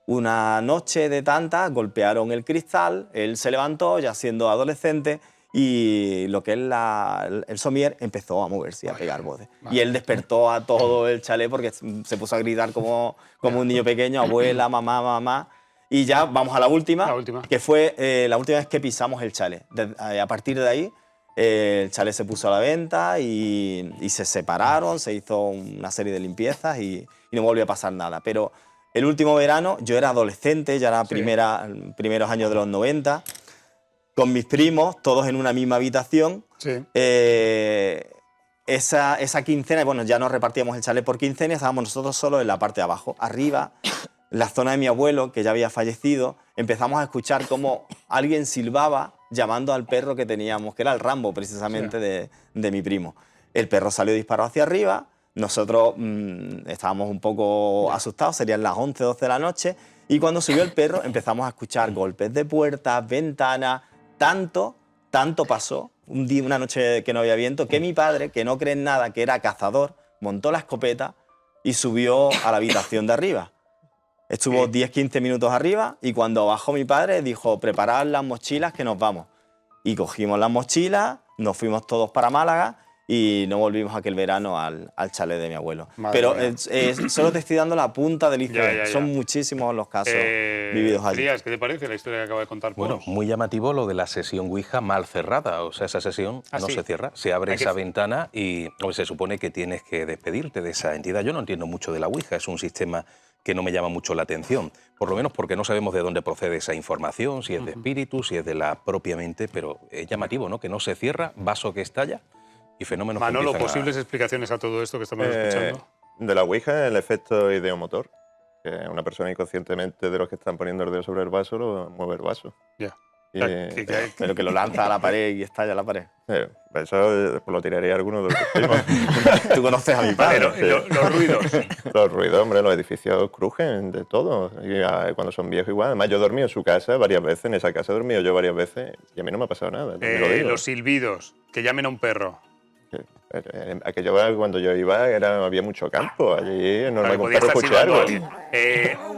una noche de tantas golpearon el cristal, él se levantó ya siendo adolescente y lo que es el somier empezó a moverse y a pegar voces. Y él despertó a todo el chalet porque se puso a gritar como un niño pequeño, abuela, mamá, mamá. Y ya vamos a la última, que fue la última vez que pisamos el chalet. A partir de ahí, el chalet se puso a la venta y se separaron, se hizo una serie de limpiezas y no volvió a pasar nada. Pero el último verano, yo era adolescente, ya era primeros años de los 90, con mis primos, todos en una misma habitación. Sí. Esa quincena, bueno, ya nos repartíamos el chalet por quincena, estábamos nosotros solos en la parte de abajo. Arriba, la zona de mi abuelo, que ya había fallecido, empezamos a escuchar cómo alguien silbaba llamando al perro que teníamos, que era el Rambo, precisamente, de mi primo. El perro salió disparado hacia arriba, nosotros estábamos un poco asustados, serían las 11, 12 de la noche, y cuando subió el perro empezamos a escuchar golpes de puertas, ventanas, tanto pasó, una noche que no había viento, que mi padre, que no cree en nada, que era cazador, montó la escopeta y subió a la habitación de arriba. Estuvo 10-15 minutos arriba y cuando bajó mi padre dijo, preparad las mochilas que nos vamos. Y cogimos las mochilas, nos fuimos todos para Málaga y no volvimos aquel verano al chalet de mi abuelo. Madre Pero mía. solo te estoy dando la punta del iceberg. Ya. Son muchísimos los casos vividos allí. Elías, ¿qué te parece la historia que acaba de contar Pons? Bueno, muy llamativo lo de la sesión Ouija mal cerrada. O sea, esa sesión no sí. se cierra, se abre Hay que- esa ventana y se supone que tienes que despedirte de esa entidad. Yo no entiendo mucho de la Ouija, es un sistema que no me llama mucho la atención, por lo menos porque no sabemos de dónde procede esa información, si es de espíritu, si es de la propia mente, pero es llamativo, ¿no? Que no se cierra, vaso que estalla y fenómenos que Manolo, empiezan a- posibles explicaciones a todo esto que estamos escuchando. De la Ouija, el efecto ideomotor. Que una persona inconscientemente de los que están poniendo el dedo sobre el vaso, lo mueve el vaso. Ya. Y, Pero que lo lanza a la pared y estalla a la pared. eso lo tiraría a alguno de los primos. Tú conoces a mi padre. Pero los ruidos. Los ruidos, hombre, los edificios crujen de todo. Y cuando son viejos igual. Además, yo he dormido en su casa varias veces, en esa casa he dormido yo varias veces y a mí no me ha pasado nada. te lo digo. Los silbidos, que llamen a un perro. Aquello cuando yo iba había mucho campo. Allí es normal que un Podía perro estar escuche silbando algo. alguien.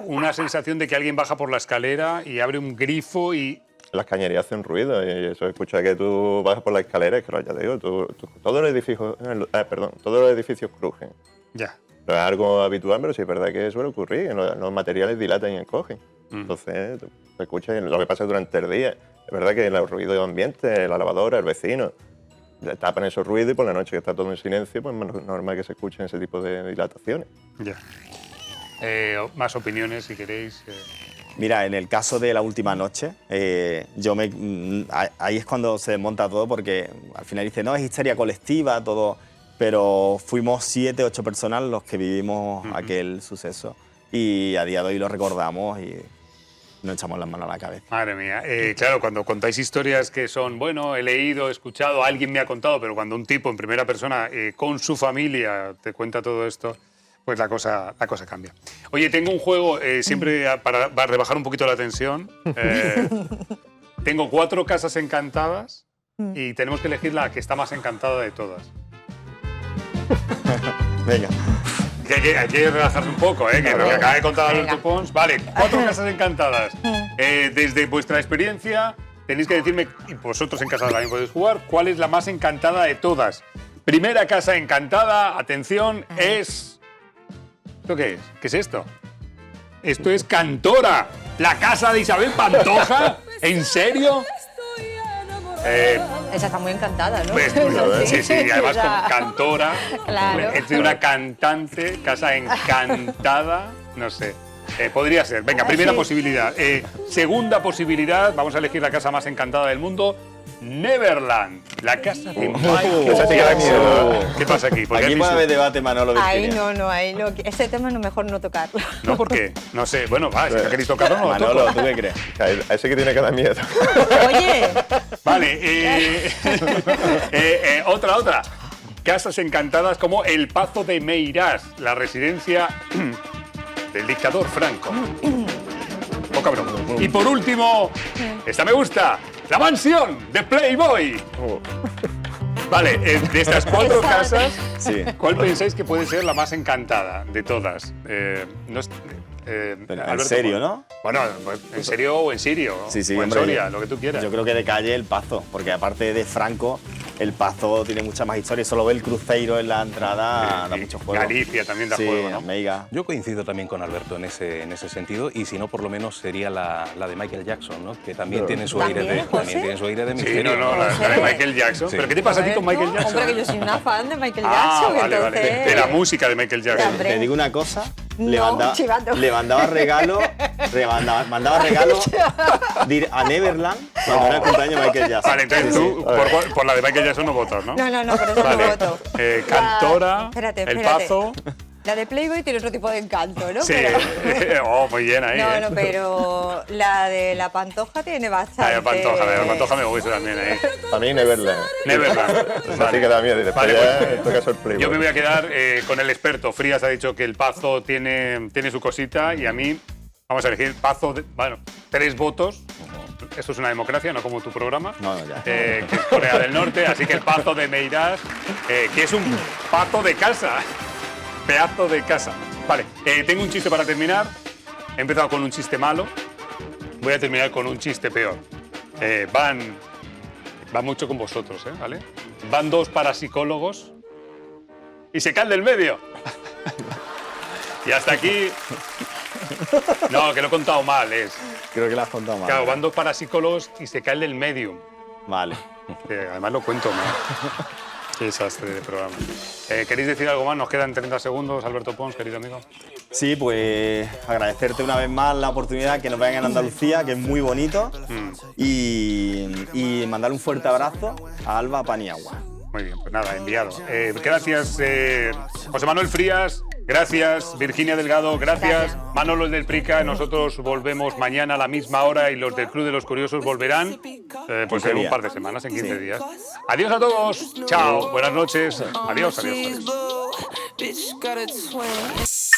Una sensación de que alguien baja por la escalera y abre un grifo y... Las cañerías hacen ruido y eso escucha que tú bajas por la escalera, es que ya te digo, todos los edificios crujen. Ya. No es algo habitual, pero sí es verdad que suele ocurrir, que los materiales dilatan y encogen. Entonces, se escucha lo que pasa durante el día. Es verdad que los ruidos de ambiente, la lavadora, el vecino, tapan esos ruidos y por la noche que está todo en silencio, pues es normal que se escuchen ese tipo de dilataciones. Ya. Más opiniones, si queréis. Mira, en el caso de la última noche, ahí es cuando se desmonta todo porque al final dice, no, es histeria colectiva, todo, pero fuimos 7, 8 personas los que vivimos aquel suceso y a día de hoy lo recordamos y nos echamos las manos a la cabeza. Madre mía. Claro, cuando contáis historias que son, bueno, he leído, he escuchado, alguien me ha contado, pero cuando un tipo en primera persona con su familia te cuenta todo esto, pues la cosa cambia. Oye, tengo un juego, siempre para rebajar un poquito la tensión. Tengo 4 casas encantadas y tenemos que elegir la que está más encantada de todas. Venga. Hay que relajarse un poco, que lo que acaba de contar Alberto Pons. Vale, 4 casas encantadas. Desde vuestra experiencia, tenéis que decirme, y vosotros en casa también podéis jugar, cuál es la más encantada de todas. Primera casa encantada, atención, es... ¿Esto qué es? ¿Qué es esto? Esto es Cantora, la casa de Isabel Pantoja. ¿En serio? Esa está muy encantada, ¿no? Pues, sí, y además O sea, con Cantora, claro. es de una cantante, casa encantada, no sé. Podría ser. Venga, primera posibilidad. Segunda posibilidad, vamos a elegir la casa más encantada del mundo. Neverland, la casa de Michael Esa sí que da miedo. Jackson. ¿Qué pasa aquí? ¿Por qué Aquí has puede visto? haber debate, Manolo. Ahí Virginia. no, ahí no. Ese tema no, mejor no tocarlo. No, ¿por qué? No sé. Bueno, va, si no queréis tocarlo, no lo Manolo, toco. ¿tú qué crees? A ese que tiene que dar miedo. Oye, Vale, otra. Casas encantadas como el Pazo de Meirás, la residencia del dictador Franco. Oh, cabrón. Y por último, esta me gusta, la mansión de Playboy. Vale, de estas 4 casas, Sí. ¿cuál pensáis que puede ser la más encantada de todas? No es- Pero en Alberto, serio, bueno. ¿no? Bueno, pues, en serio o en sirio. Sí, sí, o en hombre, Soria, lo que tú quieras. Yo creo que de calle el Pazo, porque aparte de Franco, el Pazo tiene mucha más historia. Solo ver el cruceiro en la entrada da Y mucho juego. Galicia también da sí, juego, ¿no? Meiga. Yo coincido también con Alberto en ese sentido, y si no, por lo menos sería la de Michael Jackson, ¿no? Que también tiene su aire ¿También, de, José? también tiene su aire de Sí, misterio. no, la de Michael Jackson. Sí. ¿Pero qué te pasa a ti con Michael Alberto, Jackson? Hombre, que yo soy una fan de Michael Ah, Jackson, vale, vale. entonces... De la música de Michael Jackson. Hombre. Te digo una cosa, No, chivato. le mandaba regalo, mandaba regalo a Neverland cuando era el cumpleaños de Michael Jackson. Vale, entonces Sí, tú por la de Michael Jackson no votas, ¿no? No, por eso Vale. no voto. Cantora, Espérate, el espérate. Pazo. La de Playboy tiene otro tipo de encanto, ¿no? Sí, Pero- oh, muy bien ahí. No, ¿eh? no, pero la de la Pantoja tiene bastante... La Pantoja me gusta también ahí. A mí Neverland. Neverland. Esa sí que da miedo. Y después Vale, ya pues, toca el Playboy. yo me voy a quedar con el experto. Frías ha dicho que el Pazo tiene su cosita y a mí vamos a elegir Pazo. Bueno, 3 votos. Esto es una democracia, no como tu programa. No, ya. Que es Corea del Norte, así que el Pazo de Meirás, que es un pazo de casa. Pedazo de casa. Vale, tengo un chiste para terminar. He empezado con un chiste malo. Voy a terminar con un chiste peor. Van mucho con vosotros, ¿vale? Van 2 parapsicólogos y se caen del medio. Y hasta aquí... No, que lo he contado mal, es... Creo que la has contado mal. Claro, van 2 parapsicólogos y se caen del medium. Vale. Además lo cuento mal. Qué desastre de programa. ¿Queréis decir algo más? Nos quedan 30 segundos. Alberto Pons, querido amigo. Sí, pues agradecerte una vez más la oportunidad que nos vean en Andalucía, que es muy bonito, y mandar un fuerte abrazo a Alba Paniagua. Muy bien, pues nada, enviado. Gracias, José Manuel Frías. Gracias, Virginia Delgado. Gracias, Manolo del Prica. Nosotros volvemos mañana a la misma hora y los del Club de los Curiosos volverán pues en un par de semanas, en 15 días. Adiós a todos. Chao. Buenas noches. Adiós, adiós, adiós. Bitch got a twin.